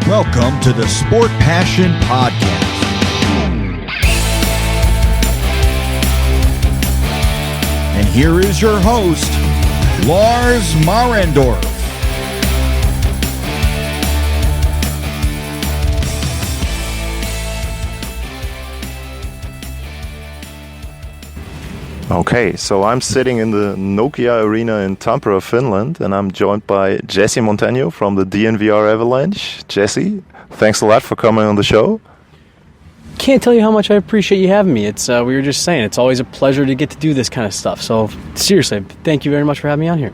Welcome to the Sport Passion Podcast. And here is your host, Lars Marendorf. Okay, so I'm sitting in the Nokia Arena in Tampere, Finland, and I'm joined by Jesse Montano from the DNVR Avalanche. Jesse, thanks a lot for coming on the show. Can't tell you how much I appreciate you having me. It's we were just saying, it's always a pleasure to get to do this kind of stuff. So seriously, thank you very much for having me on here.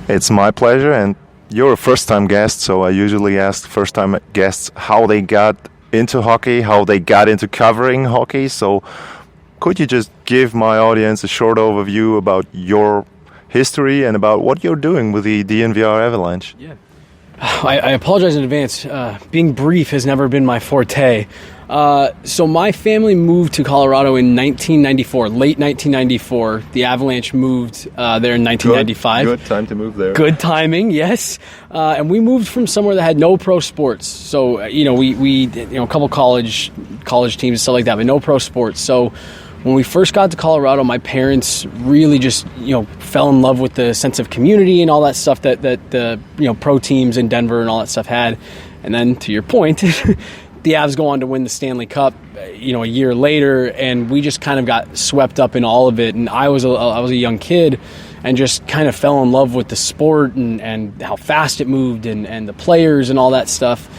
It's my pleasure, and you're a first-time guest, so I usually ask first-time guests how they got into hockey, how they got into covering hockey. So could you just give my audience a short overview about your history and about what you're doing with the DNVR Avalanche? Yeah. I apologize in advance. Being brief has never been my forte. So my family moved to Colorado in 1994, late 1994. The Avalanche moved there in 1995. Good time to move there. Good timing, yes. And we moved from somewhere that had no pro sports. So we a couple college teams and stuff like that, but no pro sports. So when we first got to Colorado, my parents really just, fell in love with the sense of community and all that stuff that the, pro teams in Denver and all that stuff had. And then, to your point, the Avs go on to win the Stanley Cup, a year later, and we just kind of got swept up in all of it. And I was a young kid and just kind of fell in love with the sport and how fast it moved and the players and all that stuff.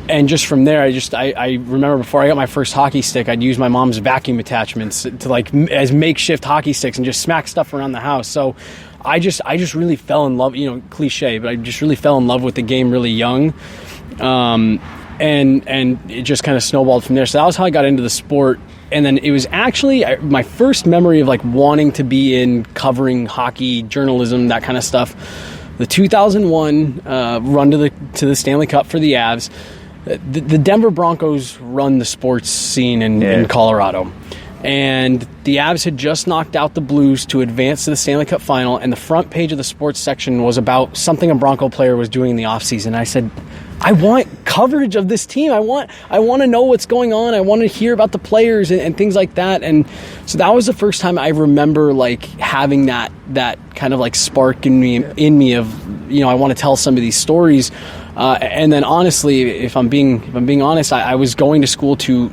And just from there, I remember before I got my first hockey stick, I'd use my mom's vacuum attachments to as makeshift hockey sticks and just smack stuff around the house. So I just really fell in love, cliche, but I just really fell in love with the game really young. And it just kind of snowballed from there. So that was how I got into the sport. And then it was actually my first memory of wanting to be in covering hockey, journalism, that kind of stuff. The 2001 run to the Stanley Cup for the Avs. The Denver Broncos run the sports scene in Colorado. And the Avs had just knocked out the Blues to advance to the Stanley Cup final, and the front page of the sports section was about something a Bronco player was doing in the offseason. I said, I want coverage of this team. I want to know what's going on. I want to hear about the players and things like that. And so that was the first time I remember having that kind of spark in me of, I want to tell some of these stories. And then honestly, if I'm being honest, I was going to school to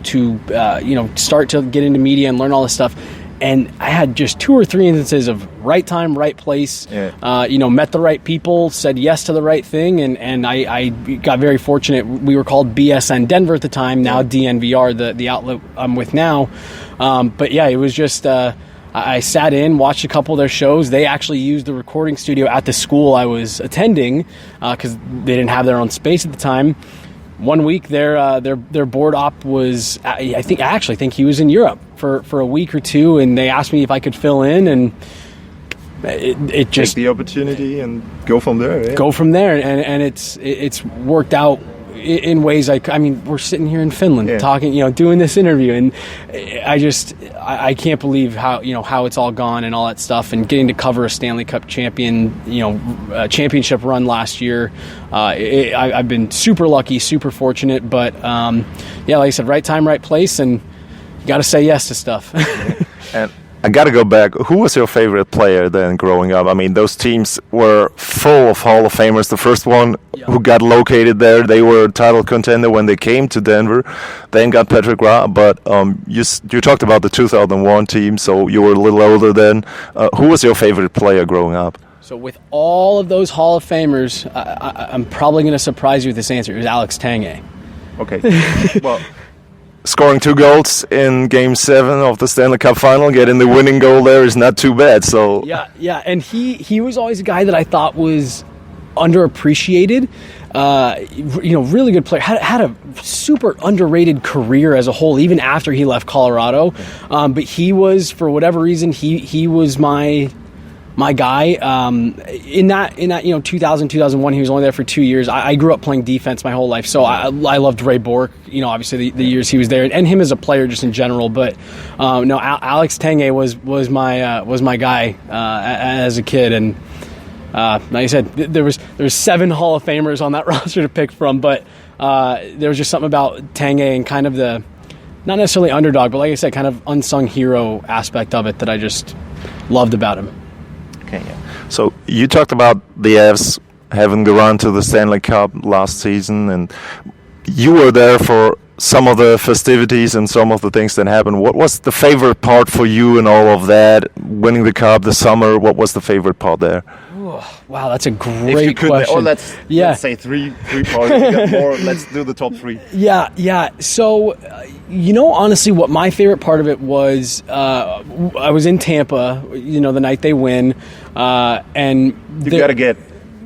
start to get into media and learn all this stuff. And I had just 2 or 3 instances of right time, right place, met the right people, said yes to the right thing. And I got very fortunate. We were called BSN Denver at the time, now DNVR, the outlet I'm with now. But yeah, it was just, I sat in, watched a couple of their shows. They actually used the recording studio at the school I was attending because they didn't have their own space at the time. One week, their board op was, I actually think he was in Europe for a week or two, and they asked me if I could fill in, and it just take the opportunity and go from there. Yeah. Go from there, and it's worked out in ways we're sitting here in Finland talking, doing this interview, and I can't believe how it's all gone and all that stuff, and getting to cover a Stanley Cup championship run last year. I've been super lucky, super fortunate, but like I said, right time, right place, and you got to say yes to stuff. And I got to go back. Who was your favorite player then growing up? I mean, those teams were full of Hall of Famers. The first one who got located there, they were a title contender when they came to Denver. Then got Patrick Roy. But you talked about the 2001 team, so you were a little older then. Who was your favorite player growing up? So with all of those Hall of Famers, I'm probably going to surprise you with this answer. It was Alex Tanguay. Okay. Well, scoring 2 goals in Game 7 of the Stanley Cup Final, getting the winning goal there is not too bad. So yeah, and he was always a guy that I thought was underappreciated. Really good player. Had a super underrated career as a whole, even after he left Colorado. But he was, for whatever reason, he was my guy. In that 2000, 2001, he was only there for 2 years. I grew up playing defense my whole life, so I loved Ray Bourque, obviously the years he was there, and him as a player just in general. But Alex Tanguay was my guy as a kid, and like I said, there was 7 Hall of Famers on that roster to pick from, but there was just something about Tange and kind of the, not necessarily underdog, but like I said, kind of unsung hero aspect of it that I just loved about him. Okay, yeah. So you talked about the Avs having the run to the Stanley Cup last season, and you were there for some of the festivities and some of the things that happened. What was the favorite part for you in all of that? Winning the Cup, the summer, what was the favorite part there? Wow, that's a great question. Let's say three parts. We got more. Let's do the top 3. Yeah. So, honestly, what my favorite part of it was, I was in Tampa, the night they win, and you got to get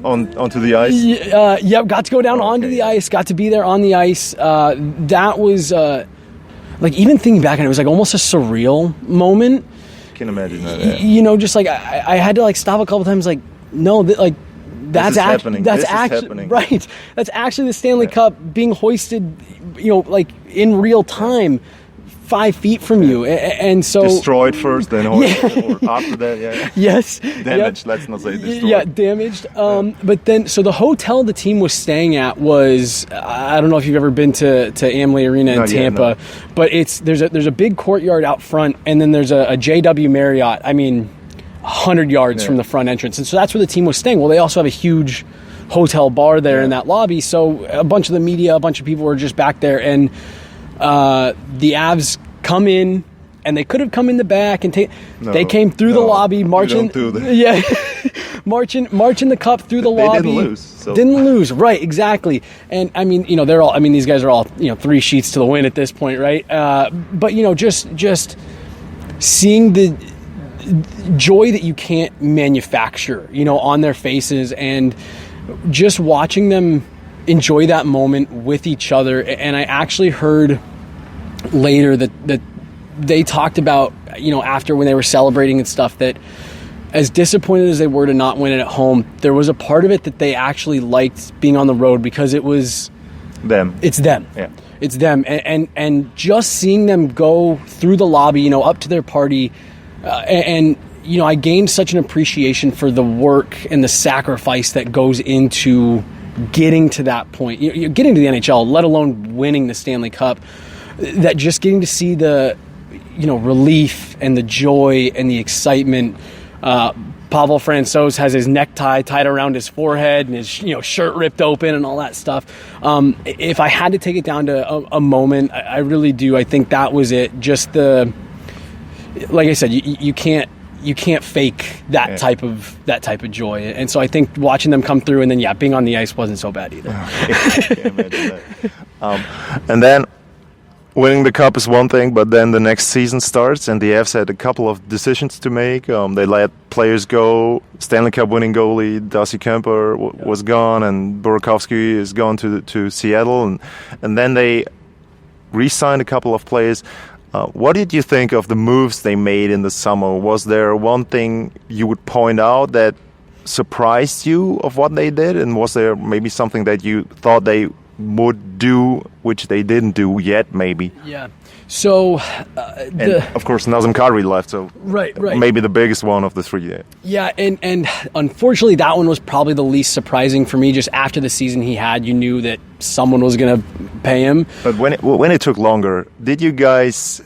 onto the ice. Yep, got to go down onto the ice. Got to be there on the ice. That was even thinking back on it, was like almost a surreal moment. I can imagine that. Yeah. Just like I had to like stop a couple times, like. No, that's happening. That's actually right. That's actually the Stanley Cup being hoisted, like in real time, 5 feet from you, and so destroyed first, then hoisted, or after that. Yeah. Yes. Damaged. Yep. Let's not say destroyed. Yeah, damaged. But then, so the hotel the team was staying at was, I don't know if you've ever been to Amalie Arena in Tampa, but there's a big courtyard out front, and then there's a JW Marriott. I mean, 100 yards from the front entrance. And so that's where the team was staying. Well, they also have a huge hotel bar there in that lobby. So a bunch of the media, a bunch of people were just back there. And the Avs come in, and they could have come in the back and they came through the lobby, marching. marching the cup through the lobby. They didn't lose. So. Didn't lose, right? Exactly. And I mean, they're all. I mean, these guys are all 3 sheets to the wind at this point, right? But just seeing the joy that you can't manufacture, on their faces, and just watching them enjoy that moment with each other. And I actually heard later that they talked about, after when they were celebrating and stuff, that as disappointed as they were to not win it at home, there was a part of it that they actually liked being on the road because it was them. It's them. Yeah. It's them. And just seeing them go through the lobby, up to their party, and I gained such an appreciation for the work and the sacrifice that goes into getting to that point. Getting to the NHL, let alone winning the Stanley Cup. That just getting to see the, relief and the joy and the excitement. Pavel Francouz has his necktie tied around his forehead and his shirt ripped open and all that stuff. If I had to take it down to a moment, I really do. I think that was it. Just like I said, you can't fake that type of joy, and so I think watching them come through and then being on the ice wasn't so bad either. I can't imagine that. And then winning the cup is one thing, but then the next season starts, and the Avs had a couple of decisions to make. They let players go. Stanley Cup winning goalie Darcy Kemper was gone, and Burakovsky is gone to Seattle, and then they re-signed a couple of players. What did you think of the moves they made in the summer? Was there one thing you would point out that surprised you of what they did? And was there maybe something that you thought they would do, which they didn't do yet, maybe? Yeah. So, and of course, Nazem Kadri left, so right. Maybe the biggest one of the three there. Yeah, and unfortunately, that one was probably the least surprising for me. Just after the season he had, you knew that someone was going to pay him. But when it took longer, did you guys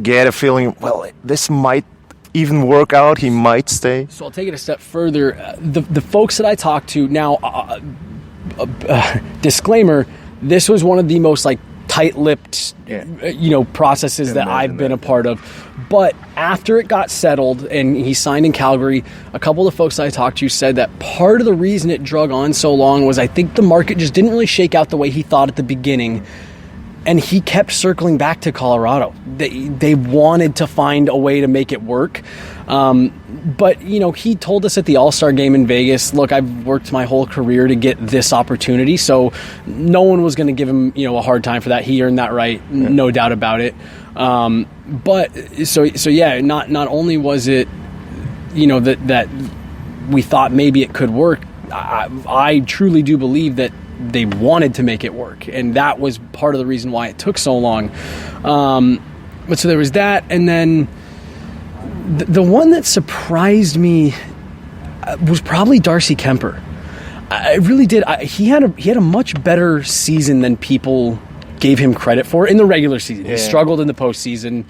get a feeling, well, this might even work out, he might stay? So I'll take it a step further. The folks that I talked to, now, disclaimer, this was one of the most, tight-lipped, processes that I've been a part of. But after it got settled and he signed in Calgary, a couple of the folks that I talked to said that part of the reason it drug on so long was I think the market just didn't really shake out the way he thought at the beginning. And he kept circling back to Colorado. They wanted to find a way to make it work. But, he told us at the All-Star game in Vegas, look, I've worked my whole career to get this opportunity. So no one was going to give him, a hard time for that. He earned that right, no doubt about it. But not only was it, that we thought maybe it could work, I truly do believe that they wanted to make it work, and that was part of the reason why it took so long. But so there was that, and then the one that surprised me, was probably Darcy Kemper. I really did. He had a much better season than people gave him credit for in the regular season. He struggled in the postseason.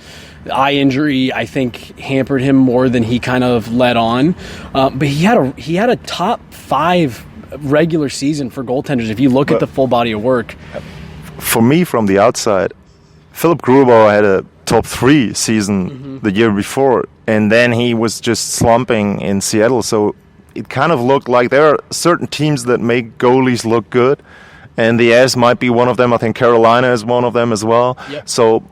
The eye injury, I think, hampered him more than he kind of let on. But he had a top 5 regular season for goaltenders if you look at the full body of work. For me, from the outside, Philip Grubauer had a top 3 season the year before, and then he was just slumping in Seattle. So it kind of looked like there are certain teams that make goalies look good, and the Avs might be one of them. I think Carolina is one of them as well. Yep. So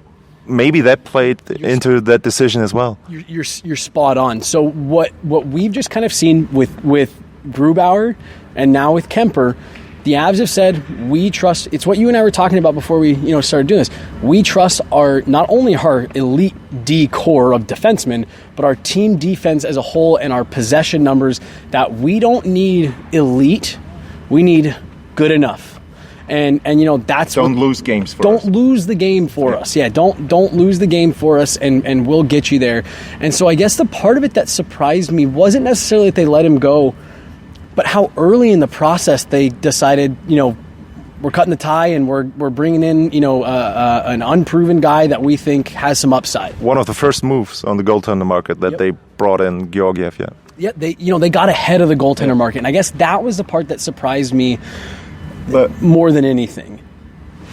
maybe that played into that decision as well. You're spot on. So what we've just kind of seen with Grubauer and now with Kemper, the Avs have said, we trust. It's what you and I were talking about before we started doing this. We trust not only our elite D core of defensemen, but our team defense as a whole and our possession numbers, that we don't need elite, we need good enough. And that's don't lose games for us. Don't lose the game for us. Yeah, don't lose the game for us, and we'll get you there. And so I guess the part of it that surprised me wasn't necessarily that they let him go, but how early in the process they decided, we're cutting the tie and we're bringing in, an unproven guy that we think has some upside. One of the first moves on the goaltender market that they brought in Georgiev. Yeah, they got ahead of the goaltender market, and I guess that was the part that surprised me. But more than anything,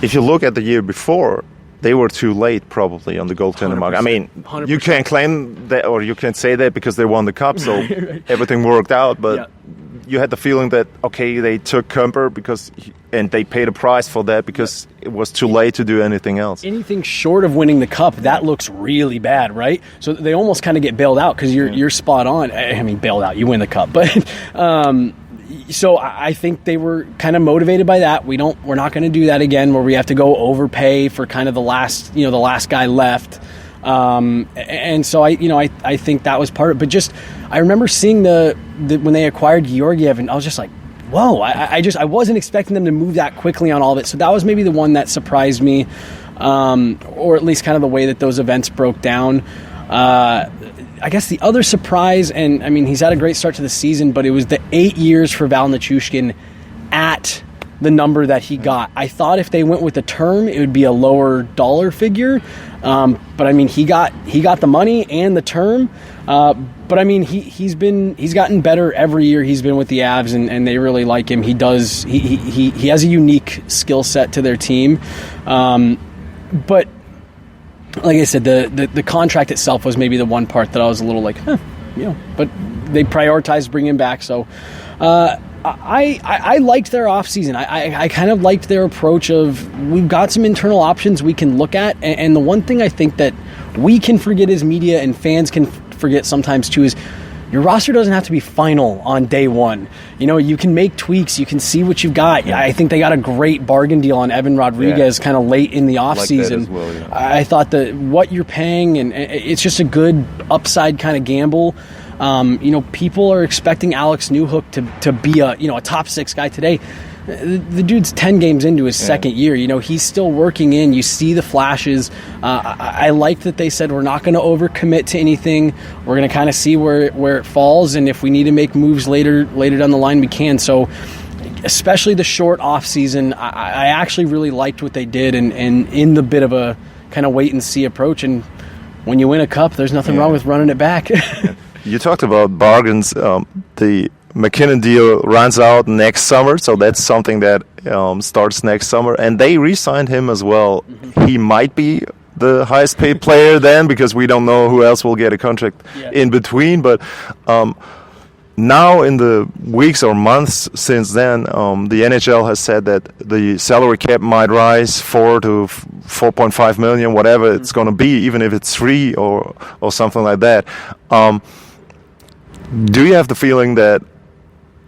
if you look at the year before, they were too late probably on the goaltender market. I mean, 100%. You can't claim that, or you can't say that because they won the cup, so everything worked out. But you had the feeling that, okay, they took Kemper and they paid a price for that because it was too late to do anything else. Anything short of winning the cup, that looks really bad, right? So they almost kind of get bailed out because you're spot on. I mean, bailed out, you win the cup, but. So I think they were kind of motivated by that. We're not going to do that again, where we have to go overpay for kind of the last guy left. And so I think that was part of it. But just I remember seeing the when they acquired Georgiev, and I was just like, whoa! I wasn't expecting them to move that quickly on all of it. So that was maybe the one that surprised me, or at least kind of the way that those events broke down. I guess the other surprise, and I mean, he's had a great start to the season, but it was the 8 years for Val Nichushkin at the number that he got. I thought if they went with the term, it would be a lower dollar figure. But I mean, he got the money and the term. But I mean, he's gotten better every year he's been with the Avs, and they really like him. He has a unique skill set to their team. But like I said, the contract itself was maybe the one part that I was a little like, but they prioritized bringing him back. So I liked their offseason. I kind of liked their approach of, we've got some internal options we can look at. And the one thing I think that we can forget as media and fans can forget sometimes too is your roster doesn't have to be final on day one. You can make tweaks. You can see what you've got. I think they got a great bargain deal on Evan Rodriguez kind of late in the offseason. Well, I thought that what you're paying, and it's just a good upside kind of gamble. People are expecting Alex Newhook to be a top 6 guy today. The dude's 10 games into his second year. He's still working in. You see the flashes. I like that they said we're not going to overcommit to anything. We're going to kind of see where it falls, and if we need to make moves later down the line, we can. So, especially the short off season, I actually really liked what they did, and in the bit of a kind of wait and see approach. And when you win a cup, there's nothing wrong with running it back. You talked about bargains. The McKinnon deal runs out next summer, so that's something that starts next summer. And they re-signed him as well. Mm-hmm. He might be the highest paid player then, because we don't know who else will get a contract in between. But now in the weeks or months since then, the NHL has said that the salary cap might rise 4 to 4.5 million, whatever it's going to be, even if it's 3 or something like that. Do you have the feeling that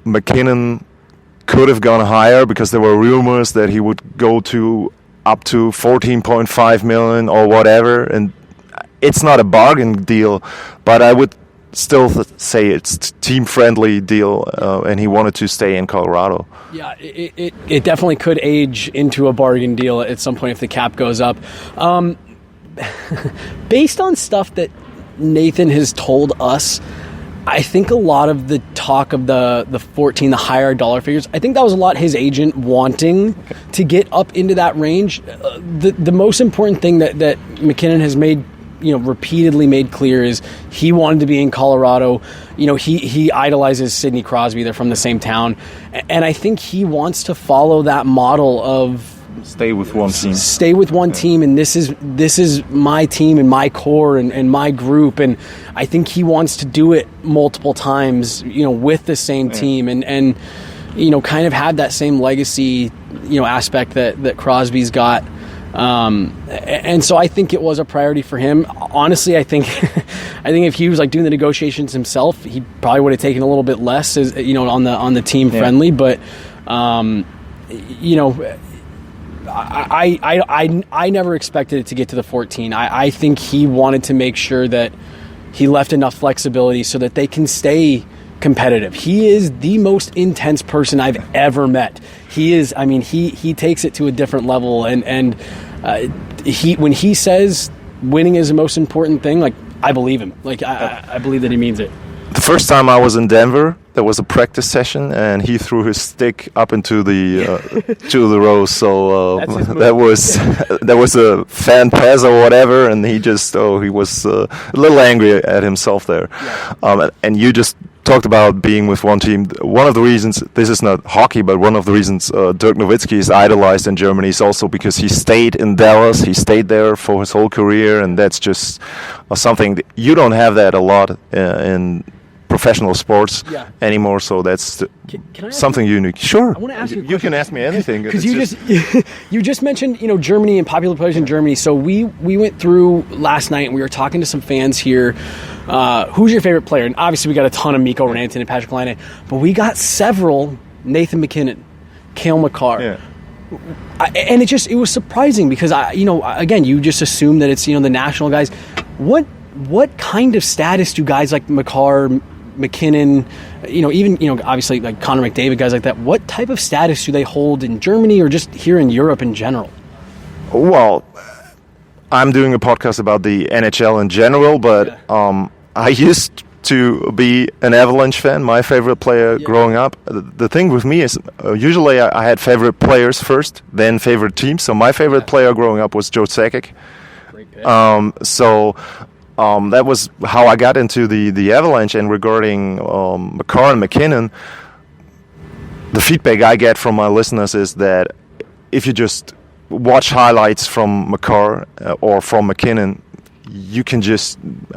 McKinnon could have gone higher, because there were rumors that he would go to up to 14.5 million or whatever, and it's not a bargain deal, but I would still say it's team-friendly deal, and he wanted to stay in Colorado. Yeah, it definitely could age into a bargain deal at some point if the cap goes up. Based on stuff that Nathan has told us, I think a lot of the talk of the 14, the higher dollar figures, I think that was a lot his agent wanting to get up into that range. The most important thing that McKinnon has made, repeatedly made clear is he wanted to be in Colorado. He idolizes Sidney Crosby. They're from the same town. And I think he wants to follow that model of stay with one team. Stay with one team, and this is my team and my core and my group. And I think he wants to do it multiple times, with the same team and kind of have that same legacy, aspect that Crosby's got. And so I think it was a priority for him. Honestly, I think if he was doing the negotiations himself, he probably would have taken a little bit less, as on the team friendly. But I never expected it to get to the 14. I think he wanted to make sure that he left enough flexibility so that they can stay competitive. He is the most intense person I've ever met. He is. I mean, he takes it to a different level, and when he says winning is the most important thing, I believe him. I believe that he means it. The first time I was in Denver, there was a practice session, and he threw his stick up into the to the row. So that was a fan pass or whatever, and he was a little angry at himself there. Yeah. And you just talked about being with one team. One of the reasons, this is not hockey, but one of the reasons Dirk Nowitzki is idolized in Germany is also because he stayed in Dallas. He stayed there for his whole career, and that's just something that you don't have that a lot in professional sports anymore, so that's something unique. Sure. I want to ask you a question. You can ask me anything. Because you just mentioned Germany and popular players in Germany. So we went through last night and we were talking to some fans here. Who's your favorite player? And obviously we got a ton of Mikko Rantanen and Patrick Laine, but we got several Nathan McKinnon, Cale Makar. Yeah. And it was surprising because again, you just assume that it's the national guys. What kind of status do guys like Makar, McKinnon, even obviously like Connor McDavid, guys like that, what type of status do they hold in Germany or just here in Europe in general? Well, I'm doing a podcast about the NHL in general, but I used to be an Avalanche fan, my favorite player growing up. The thing with me is usually I had favorite players first, then favorite teams. So my favorite player growing up was Joe Sakic. Great pick. That was how I got into the Avalanche. And regarding Makar and McKinnon, the feedback I get from my listeners is that if you just watch highlights from Makar or from McKinnon, you can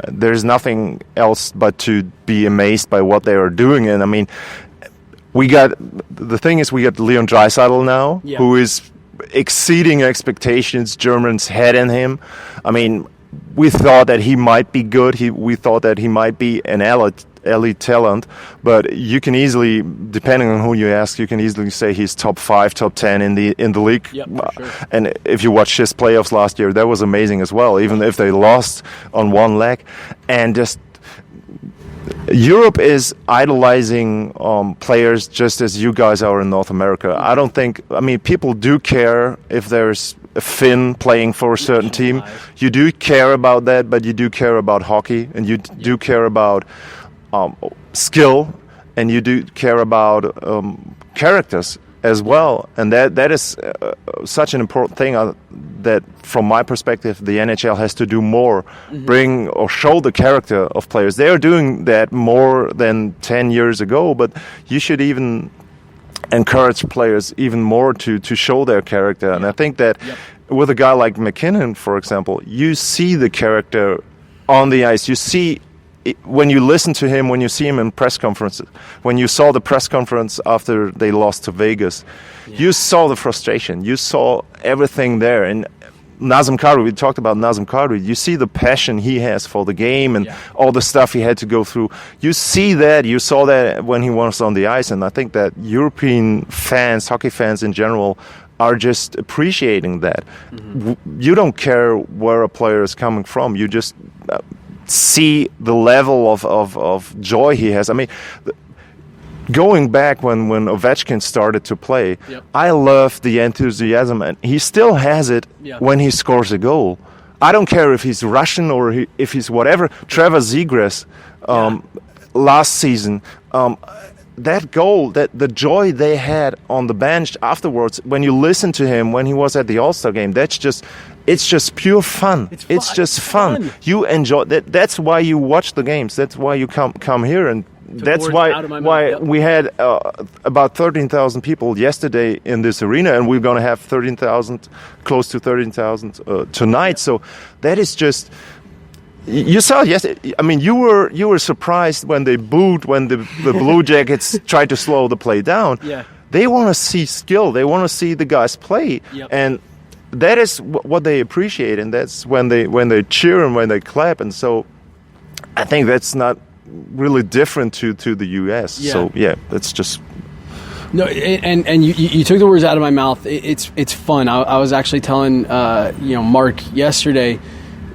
there's nothing else but to be amazed by what they are doing. And I mean, the thing is we got Leon Draisaitl now, who is exceeding expectations. Germans had in him. I mean, we thought that he might be good. We thought that he might be an elite talent, but you can easily, depending on who you ask, you can easily say he's top 5, top 10 in the league. Yep, sure. And if you watch his playoffs last year, that was amazing as well, even if they lost on one leg. And just Europe is idolizing players just as you guys are in North America. I mean, people do care if there's a Finn playing for a certain team. You do care about that, but you do care about hockey, and you do care about skill, and you do care about characters as well. And that is such an important thing that, from my perspective, the NHL has to do more, bring or show the character of players. They are doing that more than 10 years ago, but you should even encourage players even more to show their character. And I think that with a guy like McKinnon, for example, you see the character on the ice. You see when you listen to him, when you see him in press conferences, when you saw the press conference after they lost to Vegas, you saw the frustration. You saw everything there. And Nazem Kadri, we talked about Nazem Kadri. You see the passion he has for the game and all the stuff he had to go through. You see that. You saw that when he was on the ice. And I think that European fans, hockey fans in general, are just appreciating that. You don't care where a player is coming from. You just see the level of joy he has. I mean, going back when Ovechkin started to play, I love the enthusiasm, and he still has it when he scores a goal. I don't care if he's Russian or if he's whatever. Trevor Zegras, last season, that goal, that the joy they had on the bench afterwards, when you listen to him when he was at the All-Star game, it's just pure fun. It's just fun. You enjoy that. That's why you watch the games. That's why you come here, and that's why we had about 13,000 people yesterday in this arena, and we're going to have close to 13,000 tonight. So that is just. You saw yesterday. I mean, you were surprised when they booed when the Blue Jackets tried to slow the play down. Yeah. They want to see skill. They want to see the guys play, and that is what they appreciate. And that's when they cheer and when they clap. And so, I think that's not really different to the U.S. Yeah. So yeah, that's just. No, and you took the words out of my mouth. It's fun. I was actually telling Mark yesterday.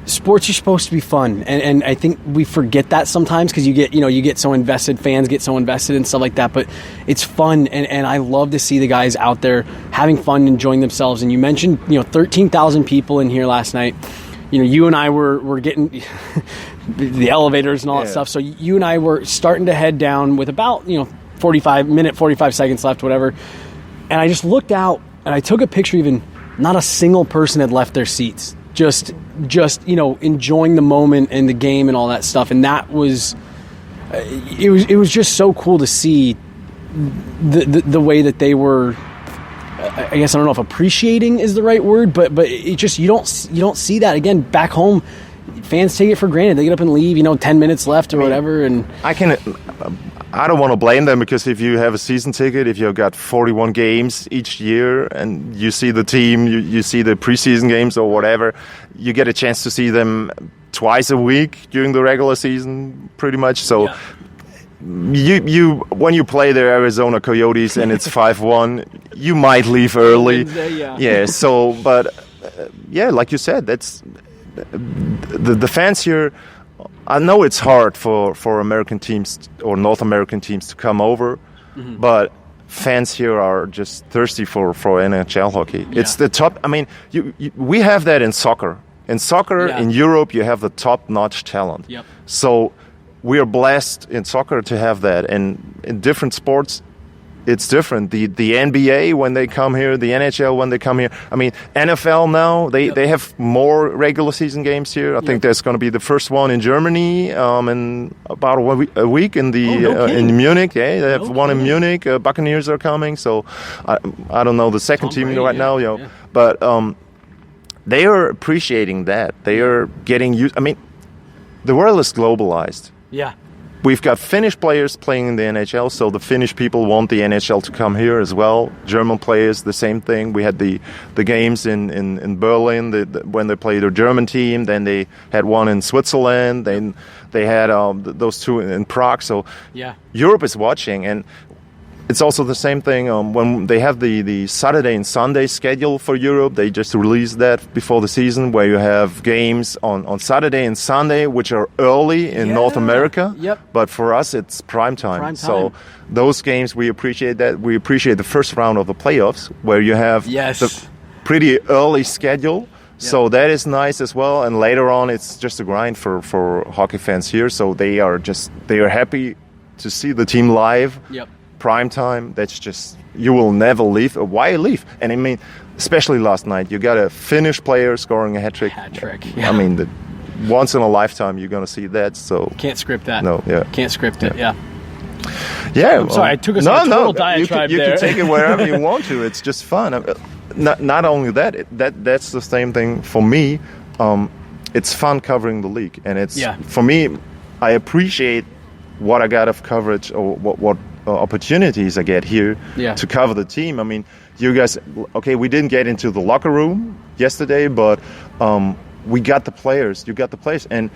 Sports are supposed to be fun, and I think we forget that sometimes because you get so invested, fans get so invested and stuff like that. But it's fun, and I love to see the guys out there having fun, enjoying themselves. And you mentioned 13,000 people in here last night. You and I were getting the elevators and all that stuff. So you and I were starting to head down with about 45 seconds left, whatever. And I just looked out and I took a picture. Even not a single person had left their seats. Just enjoying the moment and the game and all that stuff, and that was it was just so cool to see the way that they were. I guess I don't know if appreciating is the right word, but it just you don't see that again back home. Fans take it for granted. They get up and leave. 10 minutes left or whatever, and I don't want to blame them, because if you have a season ticket, if you've got 41 games each year and you see the team, you see the preseason games or whatever, you get a chance to see them twice a week during the regular season, pretty much. So you when you play the Arizona Coyotes and it's 5-1, you might leave early. So, but like you said, that's the fans here. I know it's hard for American teams or North American teams to come over, but fans here are just thirsty for NHL hockey. Yeah. It's the top. I mean, we have that in soccer. In soccer, in Europe, you have the top-notch talent. Yep. So we are blessed in soccer to have that. And in different sports, it's different. The NBA, when they come here, the NHL, when they come here. I mean, NFL now, they have more regular season games here. I think there's going to be the first one in Germany in about a week in in Munich. Yeah, they have one in Munich. Buccaneers are coming. So I don't know the second team right now. But they are appreciating that. They are getting used. I mean, the world is globalized. Yeah. We've got Finnish players playing in the NHL, so the Finnish people want the NHL to come here as well. German players, the same thing. We had the games in Berlin when they played their German team. Then they had one in Switzerland. Then they had those two in Prague. So Europe is watching, and it's also the same thing when they have the Saturday and Sunday schedule for Europe. They just released that before the season, where you have games on Saturday and Sunday, which are early in North America. Yep. But for us, it's prime time. So those games, we appreciate that. We appreciate the first round of the playoffs, where you have the pretty early schedule. So that is nice as well. And later on, it's just a grind for hockey fans here. So they are happy to see the team live. Yep. Prime time, that's just, you will never leave. Why leave? And I mean, especially last night, you got a Finnish player scoring a hat trick. I mean, once in a lifetime you're going to see that. So can't script that. No, can't script it. Yeah. I'm sorry, I took us on a total diatribe you there. can take it wherever you want to. It's just fun. Not only that's the same thing for me. It's fun covering the league, and it's for me. I appreciate what I got of coverage, or what opportunities I get here to cover the team. I mean, you guys, we didn't get into the locker room yesterday, but we got the players. You got the players, and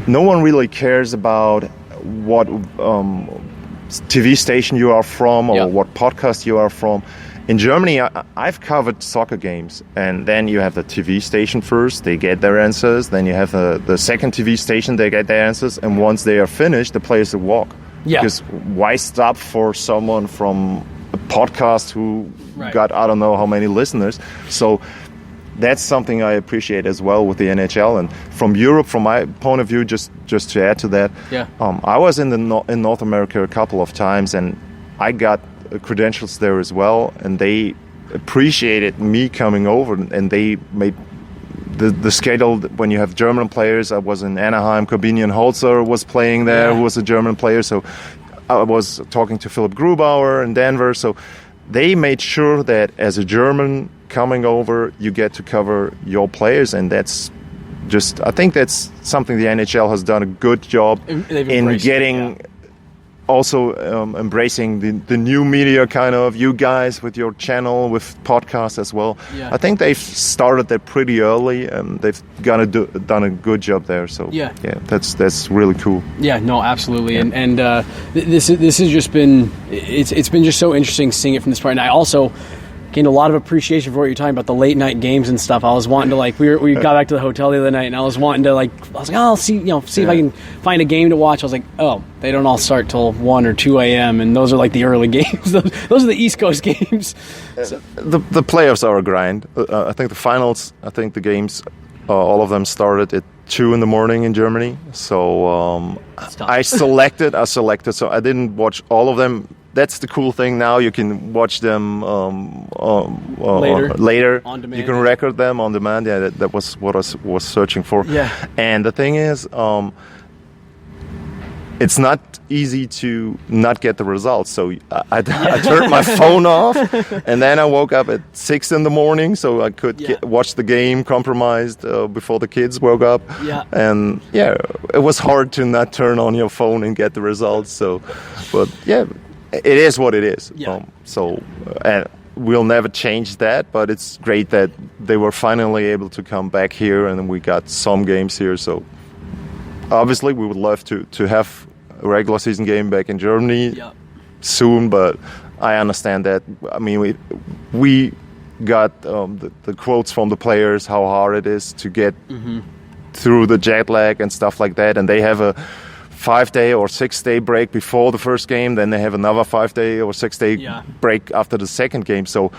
no one really cares about what TV station you are from or what podcast you are from. In Germany, I've covered soccer games, and then you have the TV station first, they get their answers, then you have the second TV station, they get their answers, and once they are finished, the players will walk. Yeah. Because why stop for someone from a podcast who got I don't know how many listeners? So that's something I appreciate as well with the NHL. And from Europe, from my point of view, just to add to that, I was in North America a couple of times, and I got credentials there as well, and they appreciated me coming over, and they made the schedule. When you have German players, I was in Anaheim, Corbinian Holzer was playing there, who was a German player, so I was talking to Philipp Grubauer in Denver, so they made sure that as a German coming over, you get to cover your players, and that's just, I think that's something the NHL has done a good job in getting, also embracing the new media, kind of, you guys with your channel, with podcasts as well. Yeah. I think they've started that pretty early, and they've done a good job there. So that's really cool. Yeah, no, absolutely. Yeah. And this has just been, it's been just so interesting seeing it from this part. And I also gained a lot of appreciation for what you're talking about, the late night games and stuff. I was wanting to, like, we got back to the hotel the other night, and I was wanting to, like, I was like, I'll see if I can find a game to watch. I was like, oh, they don't all start till 1 or 2 a.m., and those are like the early games. Those are the East Coast games. So. The playoffs are a grind. I think the finals, the games, all of them started at 2 in the morning in Germany. So I selected, so I didn't watch all of them. That's the cool thing now. You can watch them later. On demand. You can record them on demand. Yeah, that was what I was searching for. Yeah. And the thing is, it's not easy to not get the results. So I turned my phone off, and then I woke up at 6 in the morning so I could watch the game compromised before the kids woke up. Yeah. And it was hard to not turn on your phone and get the results. So, but it is what it is. Yeah. And we'll never change that, but it's great that they were finally able to come back here, and we got some games here. So obviously we would love to have a regular season game back in Germany soon, but I understand that. I mean, we got the quotes from the players, how hard it is to get through the jet lag and stuff like that, and they have a 5-day or 6-day break before the first game, then they have another 5-day or 6-day break after the second game. So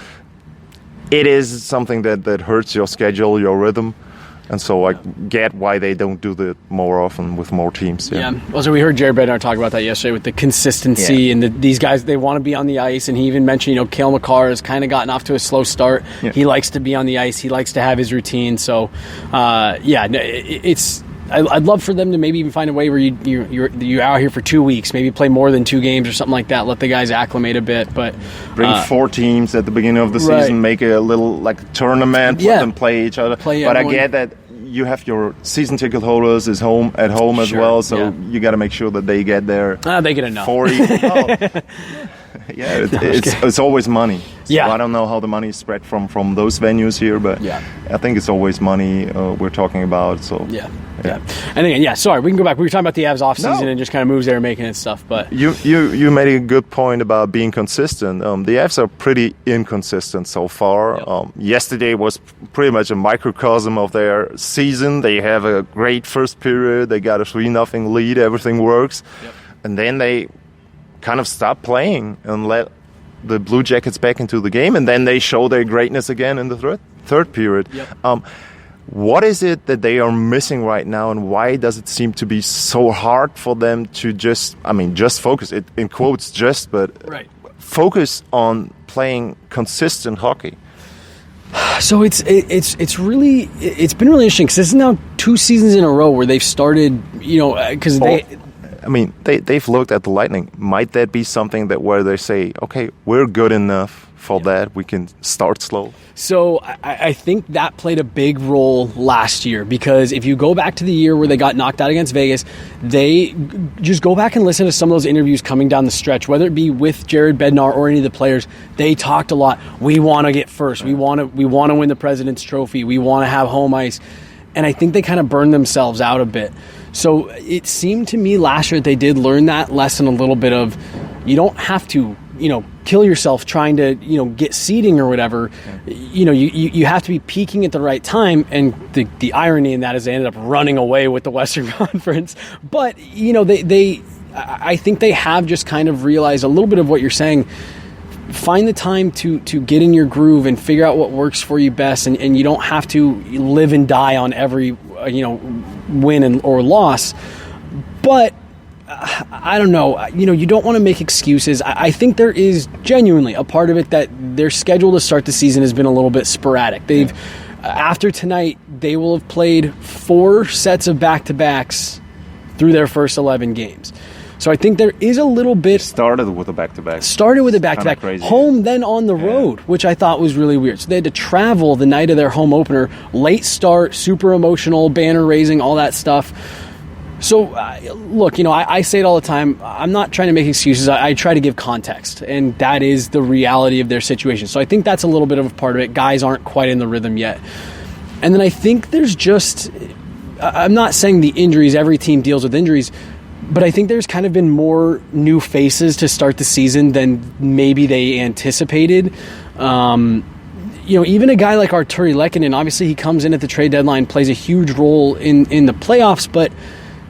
it is something that hurts your schedule, your rhythm. And so I get why they don't do that more often with more teams. Yeah. Also, we heard Jared Bednar talk about that yesterday with the consistency and these guys, they want to be on the ice. And he even mentioned, Cale Makar has kind of gotten off to a slow start. Yeah. He likes to be on the ice. He likes to have his routine. So, it's... I'd love for them to maybe even find a way where you're out here for 2 weeks, maybe play more than 2 games or something like that. Let the guys acclimate a bit, but bring 4 teams at the beginning of the season, make a little like tournament, let them play each other. But I get that you have your season ticket holders at home as well, so you got to make sure that they get there. They get enough. 40. It's always money. So I don't know how the money is spread from those venues here, but I think it's always money we're talking about. So and again, sorry, we can go back. We were talking about the Avs off season and just kind of moves they were making and stuff. But you made a good point about being consistent. The Avs are pretty inconsistent so far. Yesterday was pretty much a microcosm of their season. They have a great first period. They got a 3-0 lead. Everything works, and then they kind of stop playing and let the Blue Jackets back into the game, and then they show their greatness again in the third period. What is it that they are missing right now, and why does it seem to be so hard for them to just focus, it in quotes but focus on playing consistent hockey? So it's been really interesting, because this is now 2 seasons in a row where they've started, because they've looked at the Lightning. Might that be something where they say, okay, we're good enough for that, we can start slow? So I think that played a big role last year, because if you go back to the year where they got knocked out against Vegas, they just go back and listen to some of those interviews coming down the stretch, whether it be with Jared Bednar or any of the players. They talked a lot. We want to get first. We want to win the President's Trophy. We want to have home ice. And I think they kind of burned themselves out a bit. So it seemed to me last year that they did learn that lesson a little bit of, you don't have to, kill yourself trying to, get seeding or whatever. You have to be peaking at the right time. And the irony in that is they ended up running away with the Western Conference. But, I think they have just kind of realized a little bit of what you're saying. find the time to get in your groove and figure out what works for you best, and you don't have to live and die on every win or loss. But I don't know, you don't want to make excuses. I think there is genuinely a part of it that their schedule to start the season has been a little bit sporadic. They've after tonight, they will have played 4 sets of back-to-backs through their first 11 games. So I think there is a little bit... Started with a back-to-back. Crazy. Home, then on the road, which I thought was really weird. So they had to travel the night of their home opener. Late start, super emotional, banner raising, all that stuff. So, look, I say it all the time. I'm not trying to make excuses. I try to give context, and that is the reality of their situation. So I think that's a little bit of a part of it. Guys aren't quite in the rhythm yet. And then I think there's just... I'm not saying the injuries, every team deals with injuries, but I think there's kind of been more new faces to start the season than maybe they anticipated. Even a guy like Arturi Lehkonen, obviously he comes in at the trade deadline, plays a huge role in the playoffs, but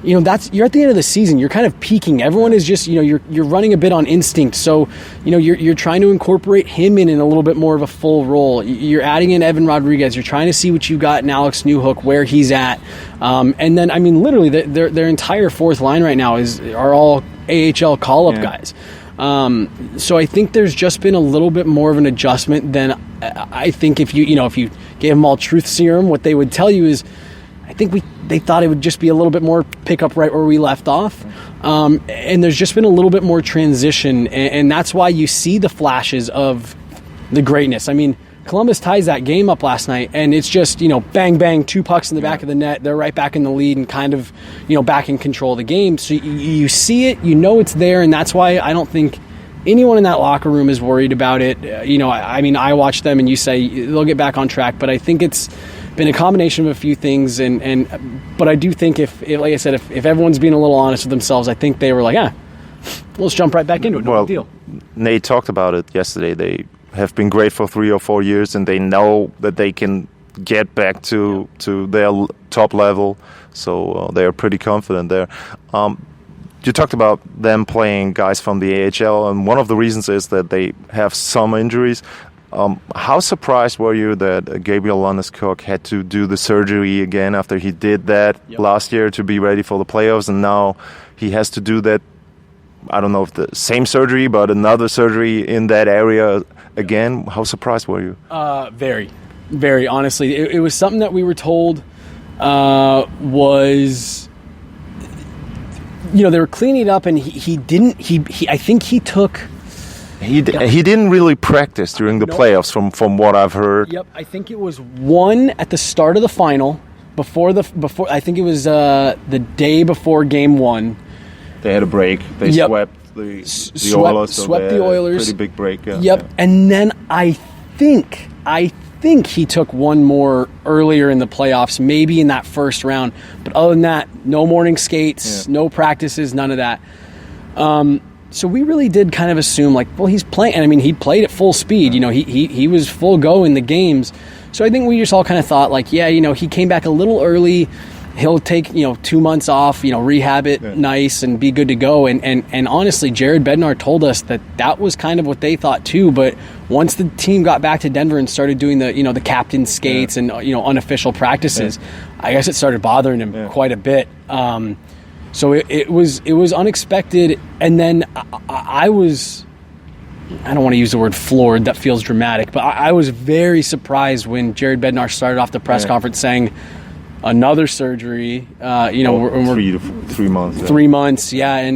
you're at the end of the season. You're kind of peaking. Everyone is just, you're running a bit on instinct. So, you're trying to incorporate him in a little bit more of a full role. You're adding in Evan Rodriguez. You're trying to see what you got in Alex Newhook, where he's at. And then, literally, their entire fourth line right now are all AHL call-up guys. So I think there's just been a little bit more of an adjustment than I think if you gave them all truth serum, what they would tell you is, I think they thought it would just be a little bit more pick up right where we left off. And there's just been a little bit more transition, and that's why you see the flashes of the greatness. Columbus ties that game up last night, and it's just, bang, bang, 2 pucks in the back of the net. They're right back in the lead and kind of, back in control of the game. So you see it, it's there, and that's why I don't think anyone in that locker room is worried about it. I watch them, and you say they'll get back on track, but I think it's been a combination of a few things, but I do think if like I said, if everyone's being a little honest with themselves, I think they were like, let's jump right back into it. No big deal. Nate talked about it yesterday. They have been great for 3 or 4 years, and they know that they can get back to their top level. So they are pretty confident there. You talked about them playing guys from the AHL, and one of the reasons is that they have some injuries. How surprised were you that Gabriel Landeskog had to do the surgery again after he did that last year to be ready for the playoffs, and now he has to do that, I don't know if the same surgery, but another surgery in that area again? How surprised were you? Very, very honestly. It was something that we were told was... they were cleaning it up, and I think he took... He didn't really practice during the playoffs from what I've heard. Yep, I think it was one at the start of the final before I think it was the day before game 1. They had a break. They swept the Oilers. Swept the Oilers. Pretty big break. Yeah. Yep, and then I think he took one more earlier in the playoffs, maybe in that first round. But other than that, no morning skates, no practices, none of that. So we really did kind of assume, he's playing. And he played at full speed. He was full go in the games. So I think we just all kind of thought, he came back a little early. He'll take 2 months off, rehab it nice and be good to go. And honestly, Jared Bednar told us that was kind of what they thought too. But once the team got back to Denver and started doing the captain skates and unofficial practices, I guess it started bothering him quite a bit. So it was unexpected, and then I was, I don't want to use the word floored, that feels dramatic, but I was very surprised when Jared Bednar started off the press conference saying another surgery, 3 months. 3 months, I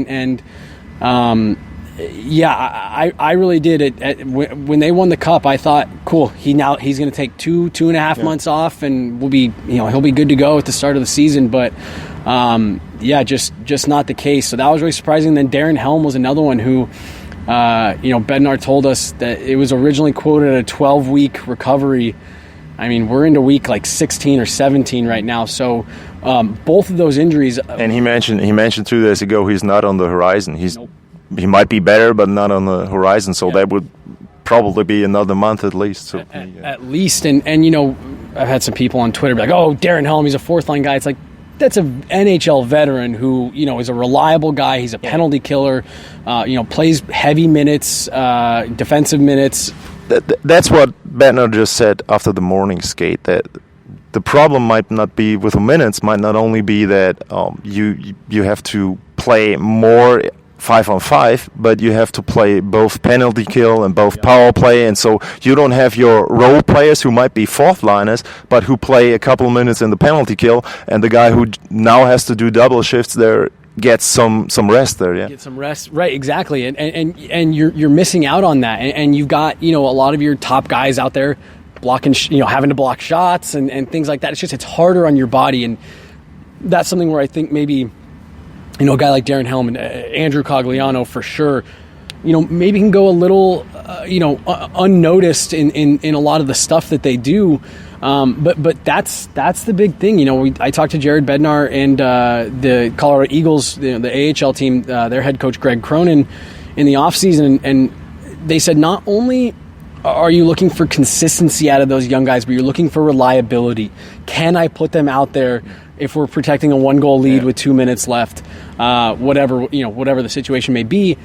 really did. When they won the cup, I thought, cool, he's going to take 2.5 months off, and he'll be good to go at the start of the season, but just not the case. So that was really surprising. Then Darren Helm was another one who, Bednar told us that it was originally quoted a 12-week recovery. We're into week 16 or 17 right now. So both of those injuries. And he mentioned 2 days ago he's not on the horizon. He might be better, but not on the horizon. So that would probably be another month at least. So, at least, and I've had some people on Twitter be like, "Oh, Darren Helm, he's a fourth line guy." It's that's an NHL veteran who, is a reliable guy. He's a penalty killer, plays heavy minutes, defensive minutes. That's what Bednar just said after the morning skate, that the problem might not be with the minutes, might not only be that you have to play more 5-on-5, but you have to play both penalty kill and both power play, and so you don't have your role players who might be fourth liners, but who play a couple minutes in the penalty kill, and the guy who now has to do double shifts there gets some rest there. Yeah, get some rest, right? Exactly, and you're missing out on that, and you've got a lot of your top guys out there blocking, having to block shots and things like that. It's harder on your body, and that's something where I think maybe. A guy like Darren Helm and Andrew Cogliano for sure, maybe can go a little, unnoticed in a lot of the stuff that they do. But that's the big thing. I talked to Jared Bednar and the Colorado Eagles, the AHL team, their head coach Greg Cronin in the offseason, and they said not only are you looking for consistency out of those young guys, but you're looking for reliability. Can I put them out there if we're protecting a 1-goal lead with 2 minutes left, whatever the situation may be?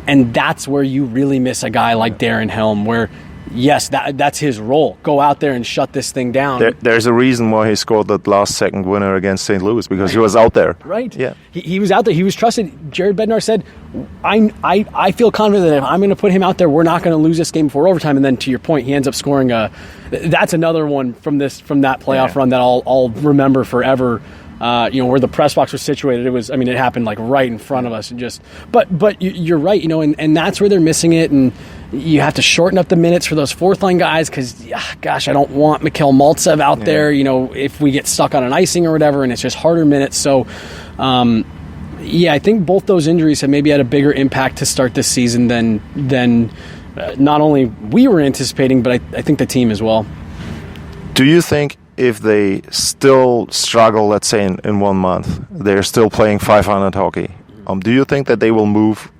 And that's where you really miss a guy like Darren Helm, where yes, that's his role. Go out there and shut this thing down. There's a reason why he scored that last second winner against St. Louis, because he was out there. Right. Yeah. He was out there. He was trusted. Jared Bednar said, I feel confident that if I'm going to put him out there, we're not going to lose this game before overtime. And then to your point, he ends up scoring that's another one from that playoff run that I'll remember forever. Where the press box was situated, it happened like right in front of us, and but you're right, and that's where they're missing it, and you have to shorten up the minutes for those fourth line guys, because I don't want Mikhail Maltsev out there, if we get stuck on an icing or whatever, and it's just harder minutes. So, I think both those injuries have maybe had a bigger impact to start this season than not only we were anticipating, but I think the team as well. Do you think if they still struggle, let's say in 1 month, they're still playing 500 hockey, do you think that they will move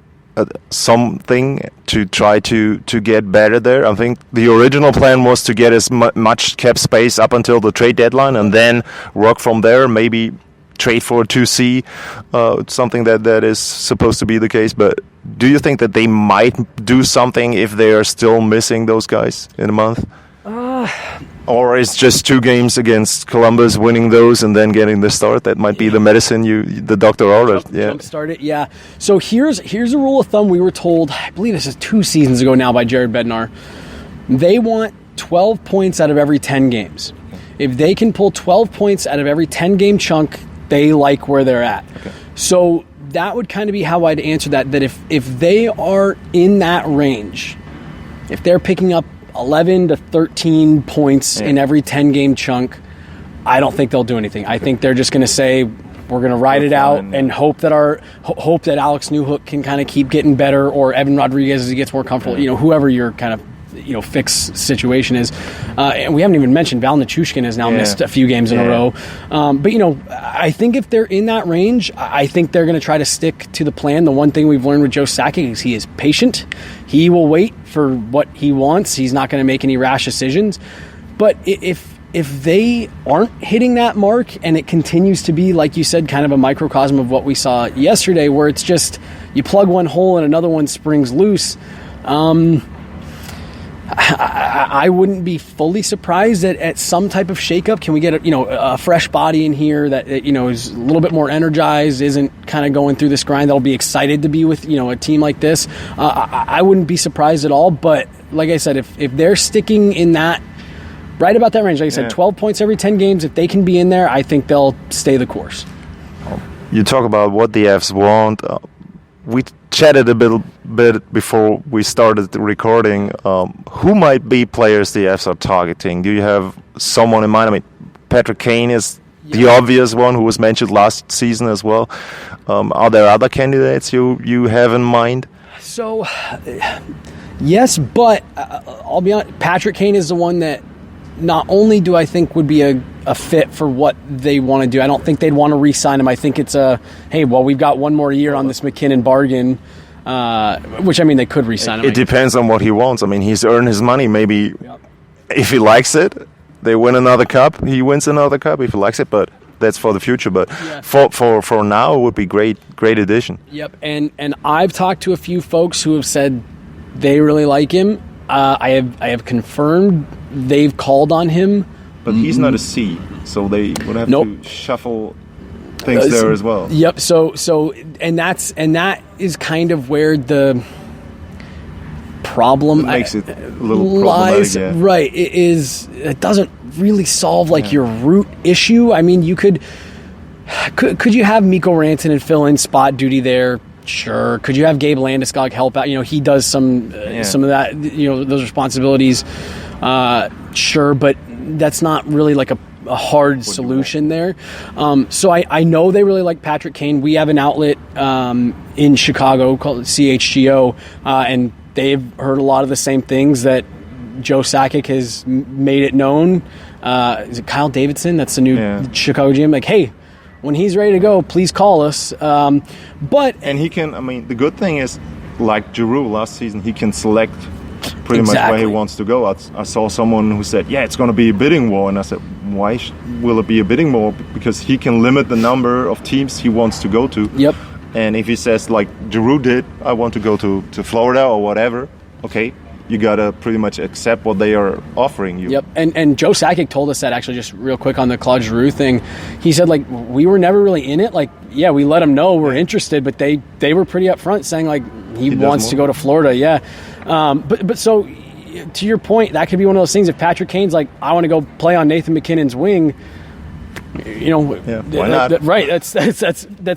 something to try to get better there? I think the original plan was to get as much cap space up until the trade deadline and then work from there, maybe trade for a 2C, something that is supposed to be the case. But do you think that they might do something if they are still missing those guys in a month? Or is just 2 games against Columbus, winning those and then getting the start? That might be the medicine the doctor ordered. Jump start it, yeah. So here's a rule of thumb we were told, I believe this is 2 seasons ago now, by Jared Bednar. They want 12 points out of every 10 games. If they can pull 12 points out of every 10-game chunk, they like where they're at. Okay. So that would kind of be how I'd answer that if they are in that range, if they're picking up 11 to 13 points in every 10-game chunk, I don't think they'll do anything. I think they're just going to say we're going to ride it out and hope that Alex Newhook can kind of keep getting better, or Evan Rodriguez as he gets more comfortable. Whoever your kind of fixed situation is. And we haven't even mentioned Val Nichushkin has now missed a few games in a row. But I think if they're in that range, I think they're going to try to stick to the plan. The one thing we've learned with Joe Sakic is he is patient. He will wait for what he wants. He's not going to make any rash decisions. But if they aren't hitting that mark, and it continues to be, like you said, kind of a microcosm of what we saw yesterday, where it's just you plug one hole and another one springs loose, I wouldn't be fully surprised at some type of shakeup. Can we get a fresh body in here that is a little bit more energized, isn't kind of going through this grind, that'll be excited to be with a team like this? I wouldn't be surprised at all. But like I said, if they're sticking in that right about that range, like I said, 12 points every 10 games, if they can be in there, I think they'll stay the course. You talk about what the Avs want. We chatted a bit before we started recording. Who might be players the Avs are targeting? Do you have someone in mind? I mean, Patrick Kane is the obvious one who was mentioned last season as well. Are there other candidates you have in mind? So, yes, but I'll be honest, Patrick Kane is the one that not only do I think would be a fit for what they want to do. I don't think they'd want to re-sign him. I think it's we've got one more year on this McKinnon bargain, which, they could re-sign him. It depends on what he wants. He's earned his money. Maybe if he likes it, they win another cup. He wins another cup if he likes it. But that's for the future. But for now, it would be great addition. Yep, and I've talked to a few folks who have said they really like him. I have confirmed they've called on him. But he's not a C, so they would have to shuffle things there as well. Yep. So that is kind of where the problem makes it a little lies. problematic. Yeah. Right. It doesn't really solve your root issue. I mean, could you have Mikko Rantanen fill in spot duty there? Sure. Could you have Gabe Landeskog help out? He does some of that. Those responsibilities. Sure, but that's not really like a hard solution there. So I know they really like Patrick Kane. We have an outlet in Chicago called CHGO, and they've heard a lot of the same things that Joe Sakic has made it known. Is it Kyle Davidson? That's the new Chicago GM. Like, hey, when he's ready to go, please call us. And he can. I mean, the good thing is, like Giroux last season, he can select pretty much where he wants to go. I saw someone who said, it's going to be a bidding war. And I said, why will it be a bidding war? Because he can limit the number of teams he wants to go to. Yep. And if he says, like Giroux did, I want to go to Florida or whatever, okay, you got to pretty much accept what they are offering you. Yep. And Joe Sakic told us that, actually, just real quick on the Claude Giroux thing. He said, like, we were never really in it. Like, we let him know we're interested, but they were pretty upfront saying, like, he wants to go to Florida. Yeah. But so, to your point, that could be one of those things. If Patrick Kane's like, I want to go play on Nathan McKinnon's wing, why not? Right. That's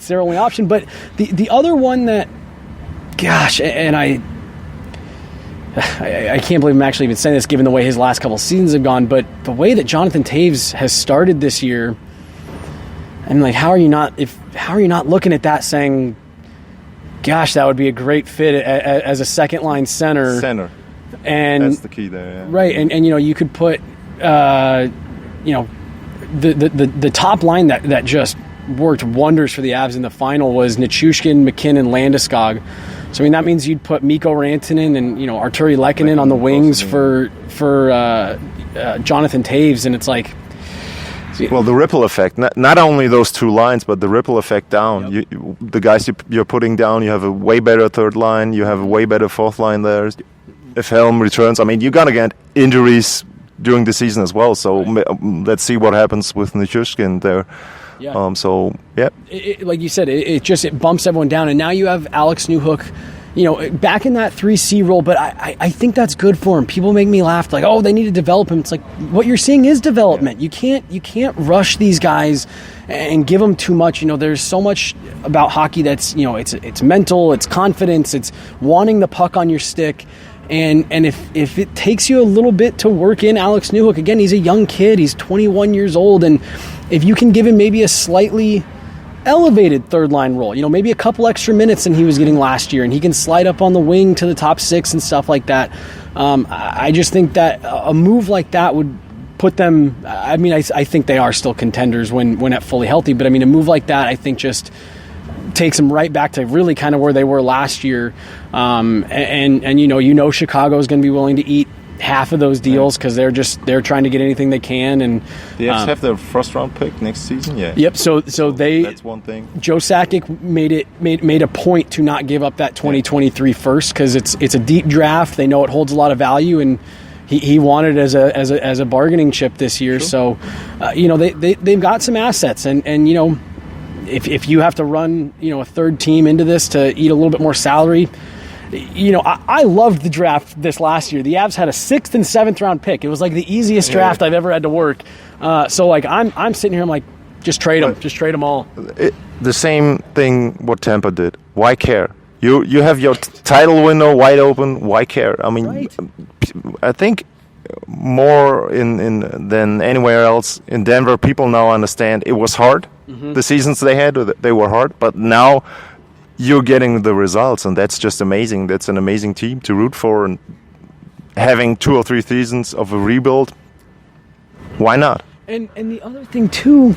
their only option. But the other one that, gosh, and I can't believe I'm actually even saying this given the way his last couple seasons have gone, but the way that Jonathan Toews has started this year, and like, how are you not looking at that saying, gosh, that would be a great fit as a second line center. And that's the key there. Yeah. Right. And you could put the top line that just worked wonders for the Avs in the final was Nichushkin, McKinnon, Landeskog. So I mean, that means you'd put Mikko Rantanen and Arturi Lehkonen on the wings for Jonathan Toews, and it's like, well, the ripple effect. Not only those two lines, but the ripple effect down. Yep. The guys you're putting down, you have a way better third line. You have a way better fourth line there. If Helm returns, I mean, you're gonna get injuries during the season as well. So let's see what happens with Nichushkin there. Yeah. Like you said, it bumps everyone down, and now you have Alex Newhook, back in that 3C role. But I think that's good for him. People make me laugh, like, oh, they need to develop him. It's like, what you're seeing is development. Yeah. You can't rush these guys and give them too much. There's so much about hockey that's it's mental, it's confidence, it's wanting the puck on your stick. And if it takes you a little bit to work in Alex Newhook, again, he's a young kid, he's 21 years old, and if you can give him maybe a slightly elevated third line role, maybe a couple extra minutes than he was getting last year, and he can slide up on the wing to the top six and stuff like that. I just think that a move like that would put them, I mean, I think they are still contenders when at fully healthy, but I mean, a move like that, I think just takes them right back to really kind of where they were last year. And Chicago is going to be willing to eat half of those deals because they're trying to get anything they can. And they have their first round pick next season. Yeah. Yep. So that's one thing. Joe Sakic made a point to not give up that 2023 first because it's a deep draft. They know it holds a lot of value, and he wanted it as a bargaining chip this year. Sure. So they've got some assets, and if you have to run a third team into this to eat a little bit more salary. I loved the draft this last year. The Avs had a 6th and 7th round pick. It was like the easiest draft I've ever had to work. So like I'm sitting here, I'm like, just trade them all. The same thing what Tampa did. Why care? You have your title window wide open. Why care? I mean, right. I think more in than anywhere else in Denver, people now understand it was hard. Mm-hmm. The seasons they had, they were hard, but now you're getting the results, and that's just amazing. That's an amazing team to root for, and having 2 or 3 seasons of a rebuild, why not? And the other thing too,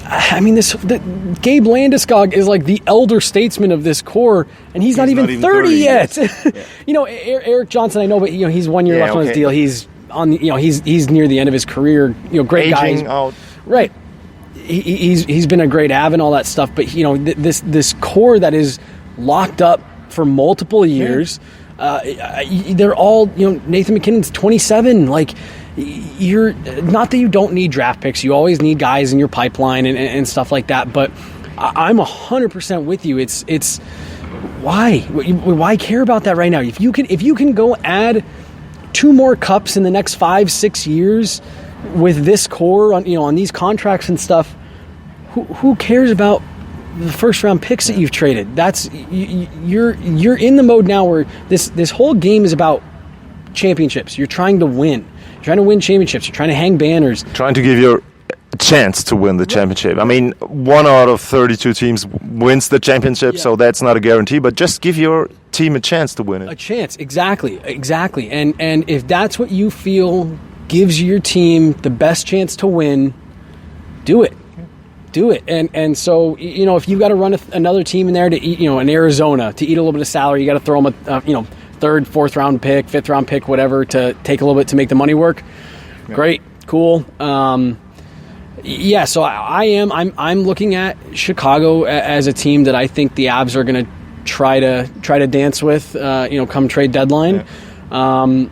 I mean, Gabe Landeskog is like the elder statesman of this core, and he's not even 30 yet. Yeah. Eric Johnson, I know, but he's 1 year left on his deal. He's on, he's near the end of his career. Great guy. Aging out. Right. he's been a great av and all that stuff, but this core that is locked up for multiple years, they're all, Nathan MacKinnon's 27. Like, you're not that you don't need draft picks. You always need guys in your pipeline and stuff like that. But I'm 100% with you. It's why care about that right now? If you can go add 2 more cups in the next 5-6 years with this core on these contracts and stuff, who cares about the first round picks that you've traded? That's you're in the mode now where this whole game is about championships. You're trying to win. You're trying to win championships. You're trying to hang banners. Trying to give you a chance to win the championship. I mean, 1 out of 32 teams wins the championship, so that's not a guarantee, but just give your team a chance to win it. A chance, exactly. And if that's what you feel gives your team the best chance to win, do it. Do it. And so, if you've got to run another team in there to eat, in Arizona, to eat a little bit of salary, you got to throw them a, 3rd, 4th round pick, 5th round pick, whatever, to take a little bit to make the money work. Yeah. Great. Cool. So I'm looking at Chicago as a team that I think the Avs are going to try to dance with, come trade deadline. Yeah.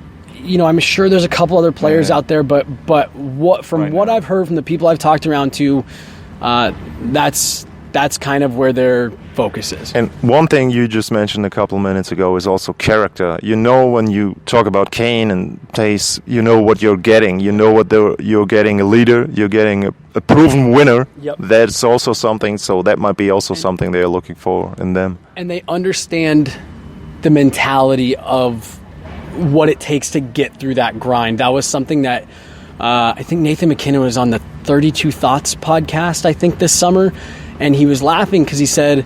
I'm sure there's a couple other players out there, but what I've heard from the people I've talked around to, that's kind of where their focus is. And one thing you just mentioned a couple of minutes ago is also character. When you talk about Kane and Tays, what you're getting. You're getting a leader. You're getting a proven winner. Yep. That's also something. So that might be also something they're looking for in them. And they understand the mentality of what it takes to get through that grind. That was something that I think Nathan MacKinnon was on the 32 Thoughts podcast, I think, this summer. And he was laughing because he said,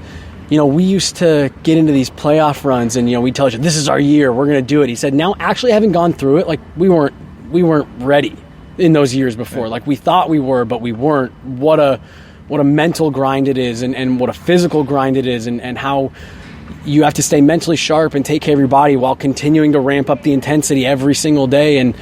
we used to get into these playoff runs and, we tell you, this is our year, we're going to do it. He said, now actually having gone through it, like we weren't ready in those years before. Yeah. Like we thought we were, but we weren't. What a mental grind it is and what a physical grind it is and how you have to stay mentally sharp and take care of your body while continuing to ramp up the intensity every single day. And,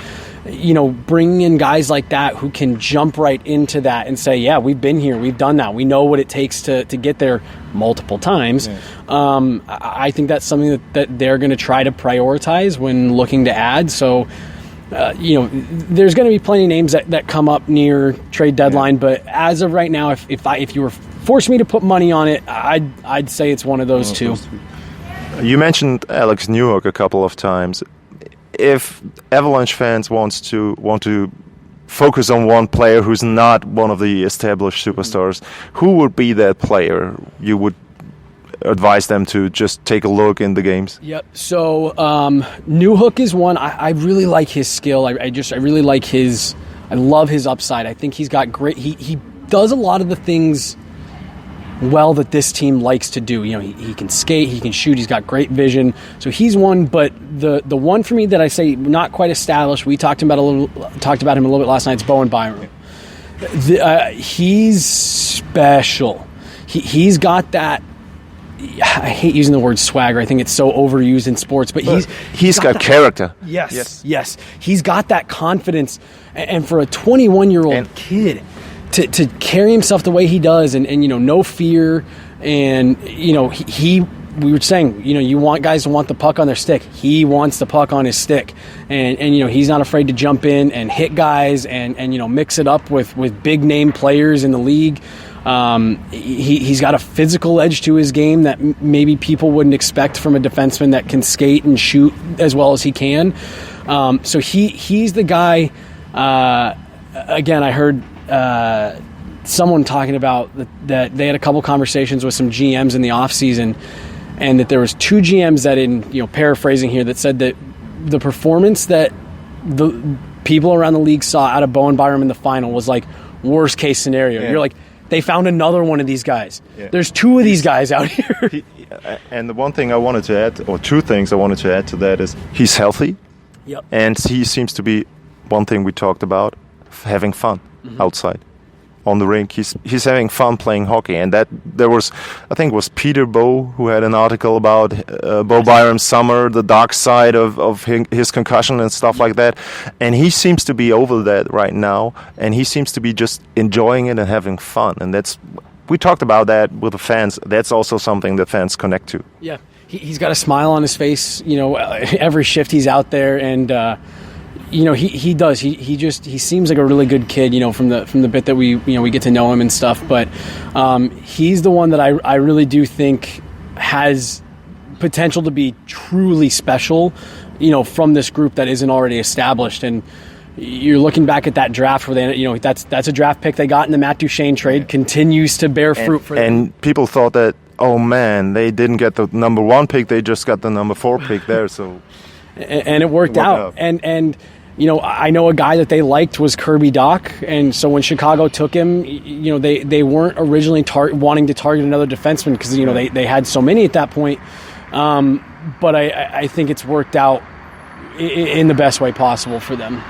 bringing in guys like that who can jump right into that and say, yeah, we've been here, we've done that, we know what it takes to get there multiple times. Yeah. I think that's something that they're going to try to prioritize when looking to add. So, there's going to be plenty of names that come up near trade deadline, but as of right now, if you were forcing me to put money on it, I'd say it's one of those two. You mentioned Alex Newhook a couple of times. If Avalanche fans want to focus on one player who's not one of the established superstars, who would be that player you would advise them to just take a look in the games? Yep. So Newhook is one. I really like his skill. I really like I love his upside. I think he's got great. He does a lot of the things well that this team likes to do. He can skate, he can shoot, he's got great vision. So he's one, but the one for me that I say not quite established, we talked about him a little bit last night, it's Bowen Byram. He's special. He's got that, I hate using the word swagger. I think it's so overused in sports, but he's got character. Yes. He's got that confidence, and for a 21-year-old kid to carry himself the way he does, and no fear, and we were saying, you want guys to want the puck on their stick. He wants the puck on his stick, and he's not afraid to jump in and hit guys, and mix it up with big name players in the league. He's got a physical edge to his game that maybe people wouldn't expect from a defenseman that can skate and shoot as well as he can. So he's the guy. Again, I heard someone talking about that they had a couple conversations with some GMs in the offseason, and that there was 2 GMs that, in paraphrasing here, that said that the performance that the people around the league saw out of Bowen Byram in the final was like worst case scenario. Yeah. You're like, they found another one of these guys. Yeah. There's 2 of these guys out here. And the one thing I wanted to add, or 2 things I wanted to add to that, is he's healthy. Yep. And he seems to be, one thing we talked about, having fun outside. on the rink. He's having fun playing hockey, and that there was, I think it was Peter Bow who had an article about Bo Byram's summer, the dark side of his concussion and stuff like that, and he seems to be over that right now, and he seems to be just enjoying it and having fun, and we talked about that with the fans. That's also something that fans connect to. Yeah, he's got a smile on his face, every shift he's out there, and he does. He seems like a really good kid, from the bit that we get to know him and stuff. But he's the one that I really do think has potential to be truly special, from this group that isn't already established. And you're looking back at that draft where they, that's a draft pick they got in the Matt Duchene trade, continues to bear fruit for them. And people thought that, oh man, they didn't get the number 1 pick, they just got the number 4 pick there. So, and it worked out. And I know a guy that they liked was Kirby Dach, and so when Chicago took him, they weren't originally wanting to target another defenseman because they had so many at that point. But I think it's worked out in the best way possible for them.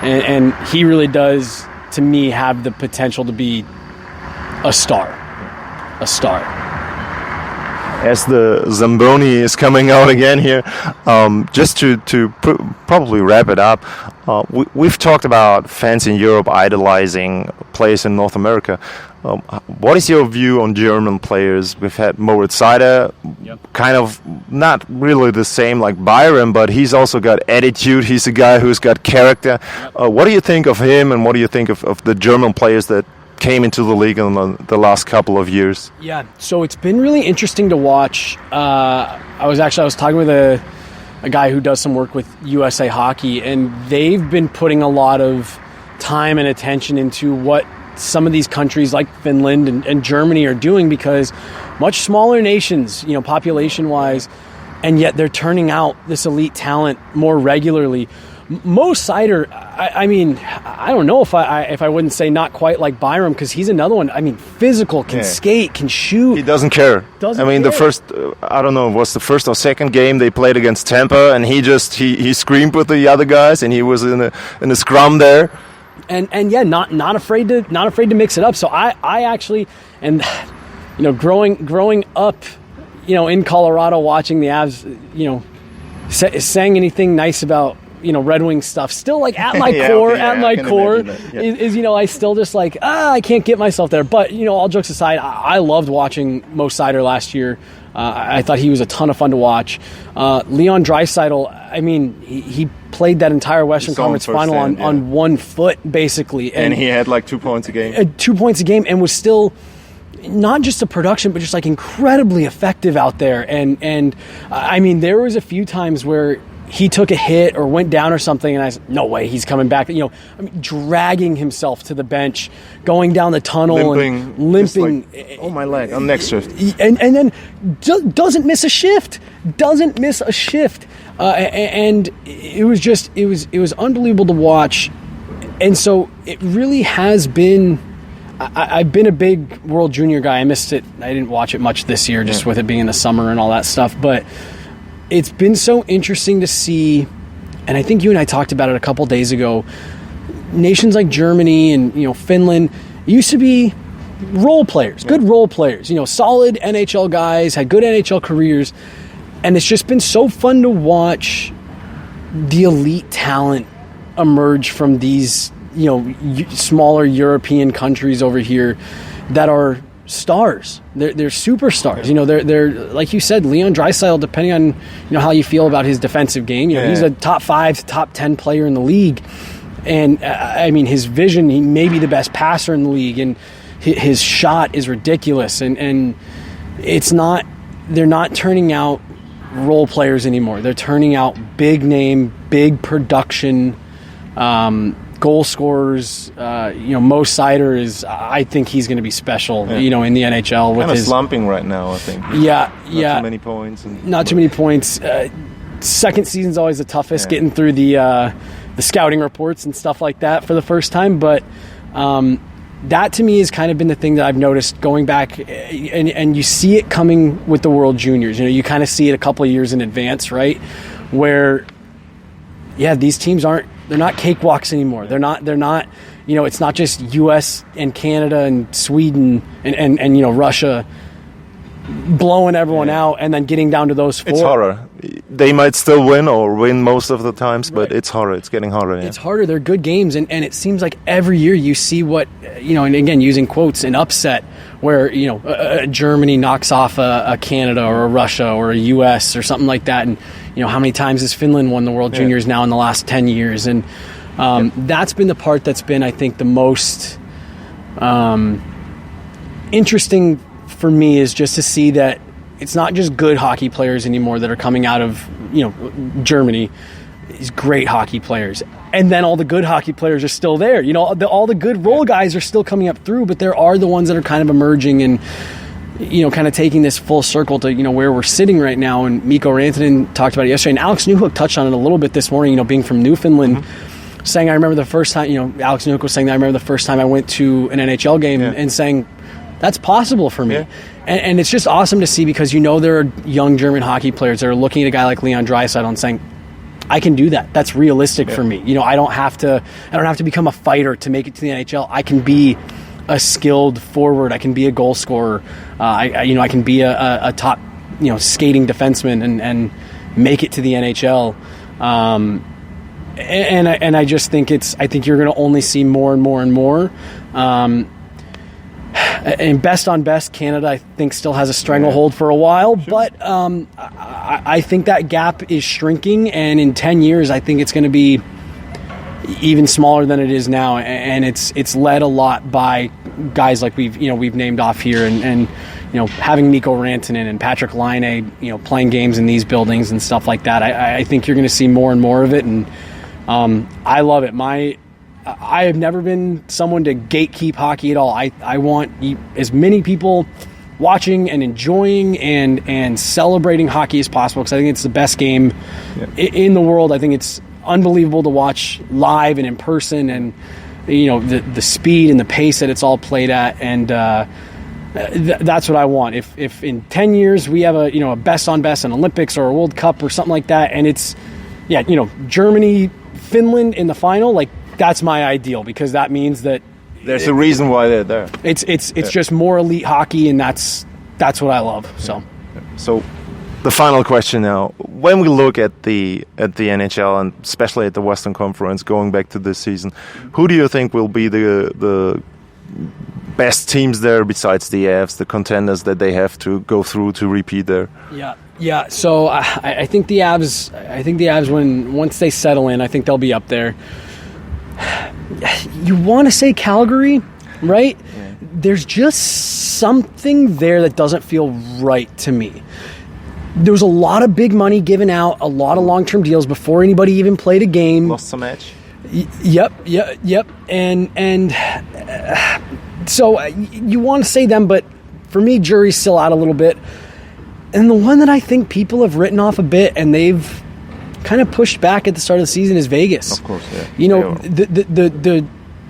And he really does, to me, have the potential to be a star. As the Zamboni is coming out again here, just to probably wrap it up, we've talked about fans in Europe idolizing players in North America. What is your view on German players? We've had Moritz Seider, kind of not really the same like Byram, but he's also got attitude. He's a guy who's got character. What do you think of him, and what do you think of the German players that came into the league in the last couple of years? Yeah, so it's been really interesting to watch. I was talking with a guy who does some work with USA Hockey, and they've been putting a lot of time and attention into what some of these countries like Finland and Germany are doing, because much smaller nations, population-wise, and yet they're turning out this elite talent more regularly. Mo Seider, I don't know if I wouldn't say not quite like Byram, because he's another one. Physical, can skate, can shoot. He doesn't care. The first, I don't know, it was the first or second game they played against Tampa, and he screamed with the other guys, and he was in a scrum there. And yeah, not afraid to mix it up. So I actually, and growing up, in Colorado, watching the Avs, saying anything nice about Red Wing stuff, still like at my core, is I still just like, I can't get myself there. But, all jokes aside, I loved watching Mo Seider last year. I thought he was a ton of fun to watch. Leon Draisaitl, he played that entire Western Conference final on 1 foot, basically. And he had like 2 points a game. 2 points a game, and was still not just a production, but just like incredibly effective out there. And there was a few times where he took a hit or went down or something, and I said, no way, he's coming back. Dragging himself to the bench, going down the tunnel, limping. Like, oh, my leg, on next shift. And then doesn't miss a shift. And it was unbelievable to watch. And so it really has been. I've been a big World Junior guy. I missed it. I didn't watch it much this year, just with it being in the summer and all that stuff. But it's been so interesting to see, and I think you and I talked about it a couple days ago, nations like Germany and Finland used to be role players, good role players, solid NHL guys, had good NHL careers, and it's just been so fun to watch the elite talent emerge from these smaller European countries over here that are stars. They're superstars. They're like you said, Leon Draisaitl, depending on how you feel about his defensive game, he's a top 5, top 10 player in the league. And his vision, he may be the best passer in the league, and his shot is ridiculous. And it's not, they're not turning out role players anymore. They're turning out big name, big production goal scorers. Mo Seider is, I think he's going to be special, in the NHL. With kind of his slumping right now, I think. Not too many points. Not too many points. Second season's always the toughest, getting through the scouting reports and stuff like that for the first time. But that to me has kind of been the thing that I've noticed going back, and you see it coming with the World Juniors. You kind of see it a couple of years in advance, right? Where, these teams aren't cakewalks anymore. They're not. It's not just U.S. and Canada and Sweden and Russia blowing everyone out and then getting down to those four. It's harder. They might still win most of the times, but it's harder. It's getting harder. Yeah. It's harder. They're good games, and it seems like every year you see what, and again, using quotes, an upset where, Germany knocks off a Canada or a Russia or a U.S. or something like that. And, how many times has Finland won the World Juniors now in the last 10 years? And that's been the part that's been, I think, the most interesting for me, is just to see that it's not just good hockey players anymore that are coming out of, Germany. These great hockey players. And then all the good hockey players are still there. All the good role guys are still coming up through, but there are the ones that are kind of emerging and, kind of taking this full circle to, where we're sitting right now. And Mikko Rantanen talked about it yesterday, and Alex Newhook touched on it a little bit this morning, being from Newfoundland, saying, I remember the first time, Alex Newhook was saying that I remember the first time I went to an NHL game and saying, that's possible for me. Yeah. And it's just awesome to see, because there are young German hockey players that are looking at a guy like Leon Draisaitl and saying, I can do that. That's realistic for me. I don't have to become a fighter to make it to the NHL. I can be a skilled forward. I can be a goal scorer. I can be a top, skating defenseman and make it to the NHL. And I just think I think you're going to only see more and more and more. And best on best, Canada, I think, still has a stranglehold for a while. Sure. But I think that gap is shrinking, and in 10 years, I think it's going to be even smaller than it is now. And it's led a lot by guys like we've named off here, and having Mikko Rantanen and Patrick Laine, playing games in these buildings and stuff like that. I think you're going to see more and more of it, and I love it. I have never been someone to gatekeep hockey at all. I want as many people watching and enjoying and celebrating hockey as possible, because I think it's the best game in the world. I think it's unbelievable to watch live and in person, and the speed and the pace that it's all played at, and that's what I want. If in 10 years we have a best on best, an Olympics or a World Cup or something like that, and it's Germany, Finland in the final, that's my ideal, because that means that there's a reason why they're there. It's just more elite hockey, and that's what I love. So the final question now: when we look at the NHL, and especially at the Western Conference, going back to this season, who do you think will be the best teams there besides the Avs, the contenders that they have to go through to repeat there? Yeah. So I think the Avs. Once they settle in, I think they'll be up there. You want to say Calgary, right? Yeah. There's just something there that doesn't feel right to me. There was a lot of big money given out, a lot of long-term deals before anybody even played a game. Lost some edge. Yep. And so you want to say them, but for me, jury's still out a little bit. And the one that I think people have written off a bit, and they've kind of pushed back at the start of the season, is Vegas. Of course, yeah.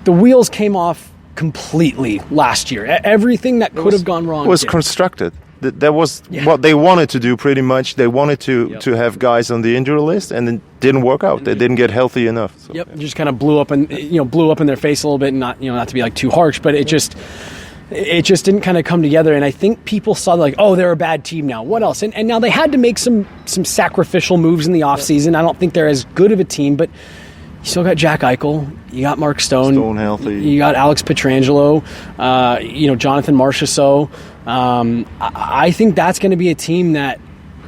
The wheels came off completely last year. Everything that could have gone wrong was constructed. That was what they wanted to do, pretty much. They wanted to have guys on the injury list, and it didn't work out. They didn't get healthy enough. So, just kind of blew up in their face a little bit, and not to be too harsh, but it just didn't kind of come together. And I think people saw they're a bad team now. What else? And now they had to make some sacrificial moves in the offseason. I don't think they're as good of a team, but you still got Jack Eichel, you got Mark Stone healthy, you got Alex Pietrangelo, Jonathan Marchessault. I think that's going to be a team that,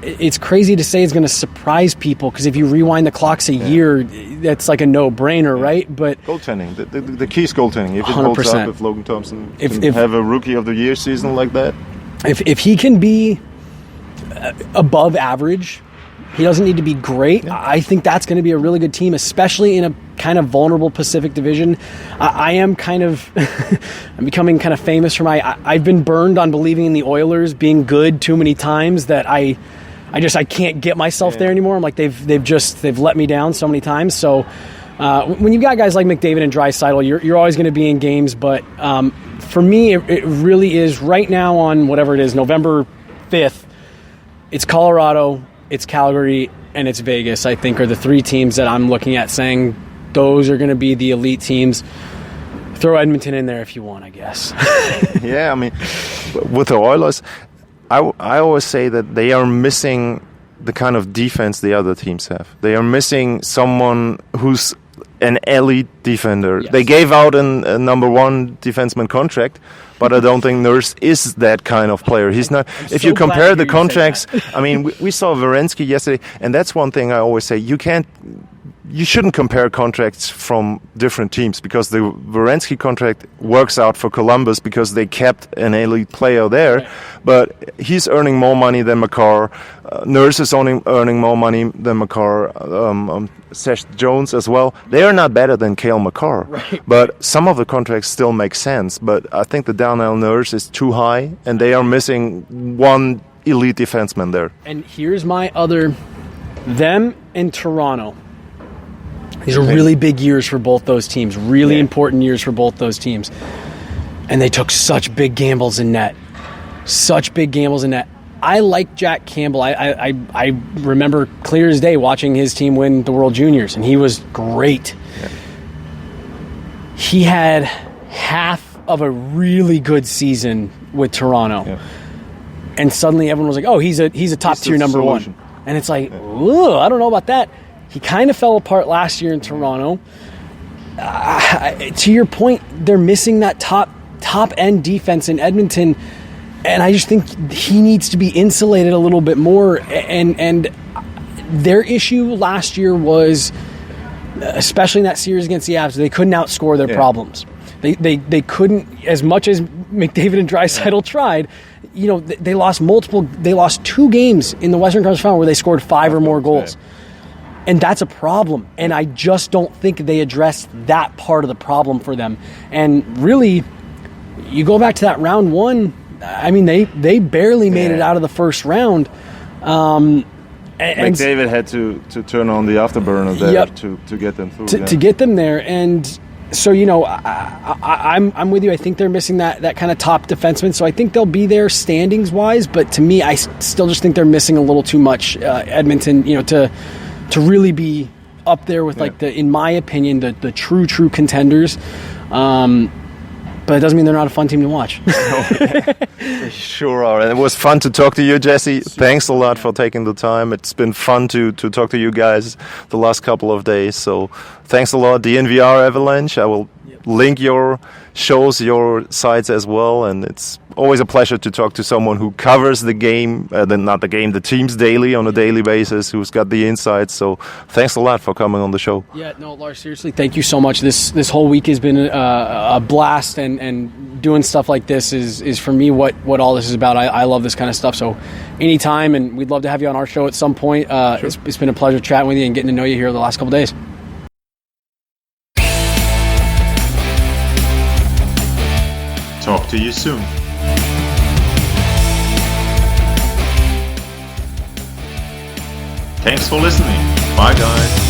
it's crazy to say, it's going to surprise people, because if you rewind the clocks a year, that's like a no-brainer, right? But goaltending, the key is goaltending. If it holds up, if Logan Thompson can have a Rookie of the Year season like that, if he can be above average, he doesn't need to be great. Yeah. I think that's going to be a really good team, especially in a kind of vulnerable Pacific Division. I am kind of I'm becoming kind of famous for I've been burned on believing in the Oilers being good too many times that I can't get myself there anymore. I'm like, they've let me down so many times. So when you've got guys like McDavid and Draisaitl, you're always going to be in games. But for me, it really is right now on whatever it is, November 5th. It's Colorado, it's Calgary, and it's Vegas, I think, are the three teams that I'm looking at saying those are going to be the elite teams. Throw Edmonton in there if you want, I guess. Yeah, I mean, with the Oilers, I always say that they are missing the kind of defense the other teams have. They are missing someone who's an elite defender. Yes. They gave out a number one defenseman contract, but I don't think Nurse is that kind of player. He's not. If you compare the contracts, I mean, we saw Werenski yesterday, and that's one thing I always say. You shouldn't compare contracts from different teams, because the Werenski contract works out for Columbus because they kept an elite player there, right. But he's earning more money than Makar. Nurse is only earning more money than Makar. Seth Jones as well. They are not better than Cale Makar, right. But some of the contracts still make sense. But I think the Darnell Nurse is too high, and they are missing one elite defenseman there. And here's my other, them and Toronto. These are really big years for both those teams, really important years for both those teams. And they took such big gambles in net. Such big gambles in net. I like Jack Campbell. I remember clear as day watching his team win the World Juniors, and he was great. Yeah. He had half of a really good season with Toronto. Yeah. And suddenly everyone was like, oh, he's a top-tier number one. And it's like, ooh, I don't know about that. He kind of fell apart last year in Toronto. To your point, they're missing that top-end defense in Edmonton, and I just think he needs to be insulated a little bit more. And their issue last year was, especially in that series against the Avs, they couldn't outscore their problems. They couldn't, as much as McDavid and Draisaitl tried. You know, they lost 2 games in the Western Conference Final where they scored 5 or more goals. And that's a problem. And I just don't think they addressed that part of the problem for them. And really, you go back to that round 1, I mean, they barely made it out of the first round. McDavid had to turn on the afterburner there to get them through. To get them there. And so, you know, I'm with you. I think they're missing that kind of top defenseman. So I think they'll be there standings-wise. But to me, I still just think they're missing a little too much, Edmonton, you know, to really be up there with, like, in my opinion, the true contenders. But it doesn't mean they're not a fun team to watch. They sure are. And it was fun to talk to you, Jesse. Thanks a lot for taking the time. It's been fun to talk to you guys the last couple of days. So thanks a lot. DNVR Avalanche. I will link your shows, your sites as well. And it's always a pleasure to talk to someone who covers the game, the teams daily on a daily basis, who's got the insights. So thanks a lot for coming on the show. Yeah, no, Lars, seriously, thank you so much. This whole week has been a blast, and doing stuff like this is for me what all this is about. I love this kind of stuff. So anytime, and we'd love to have you on our show at some point. Sure. It's been a pleasure chatting with you and getting to know you here the last couple days. Talk to you soon. Thanks for listening. Bye, guys.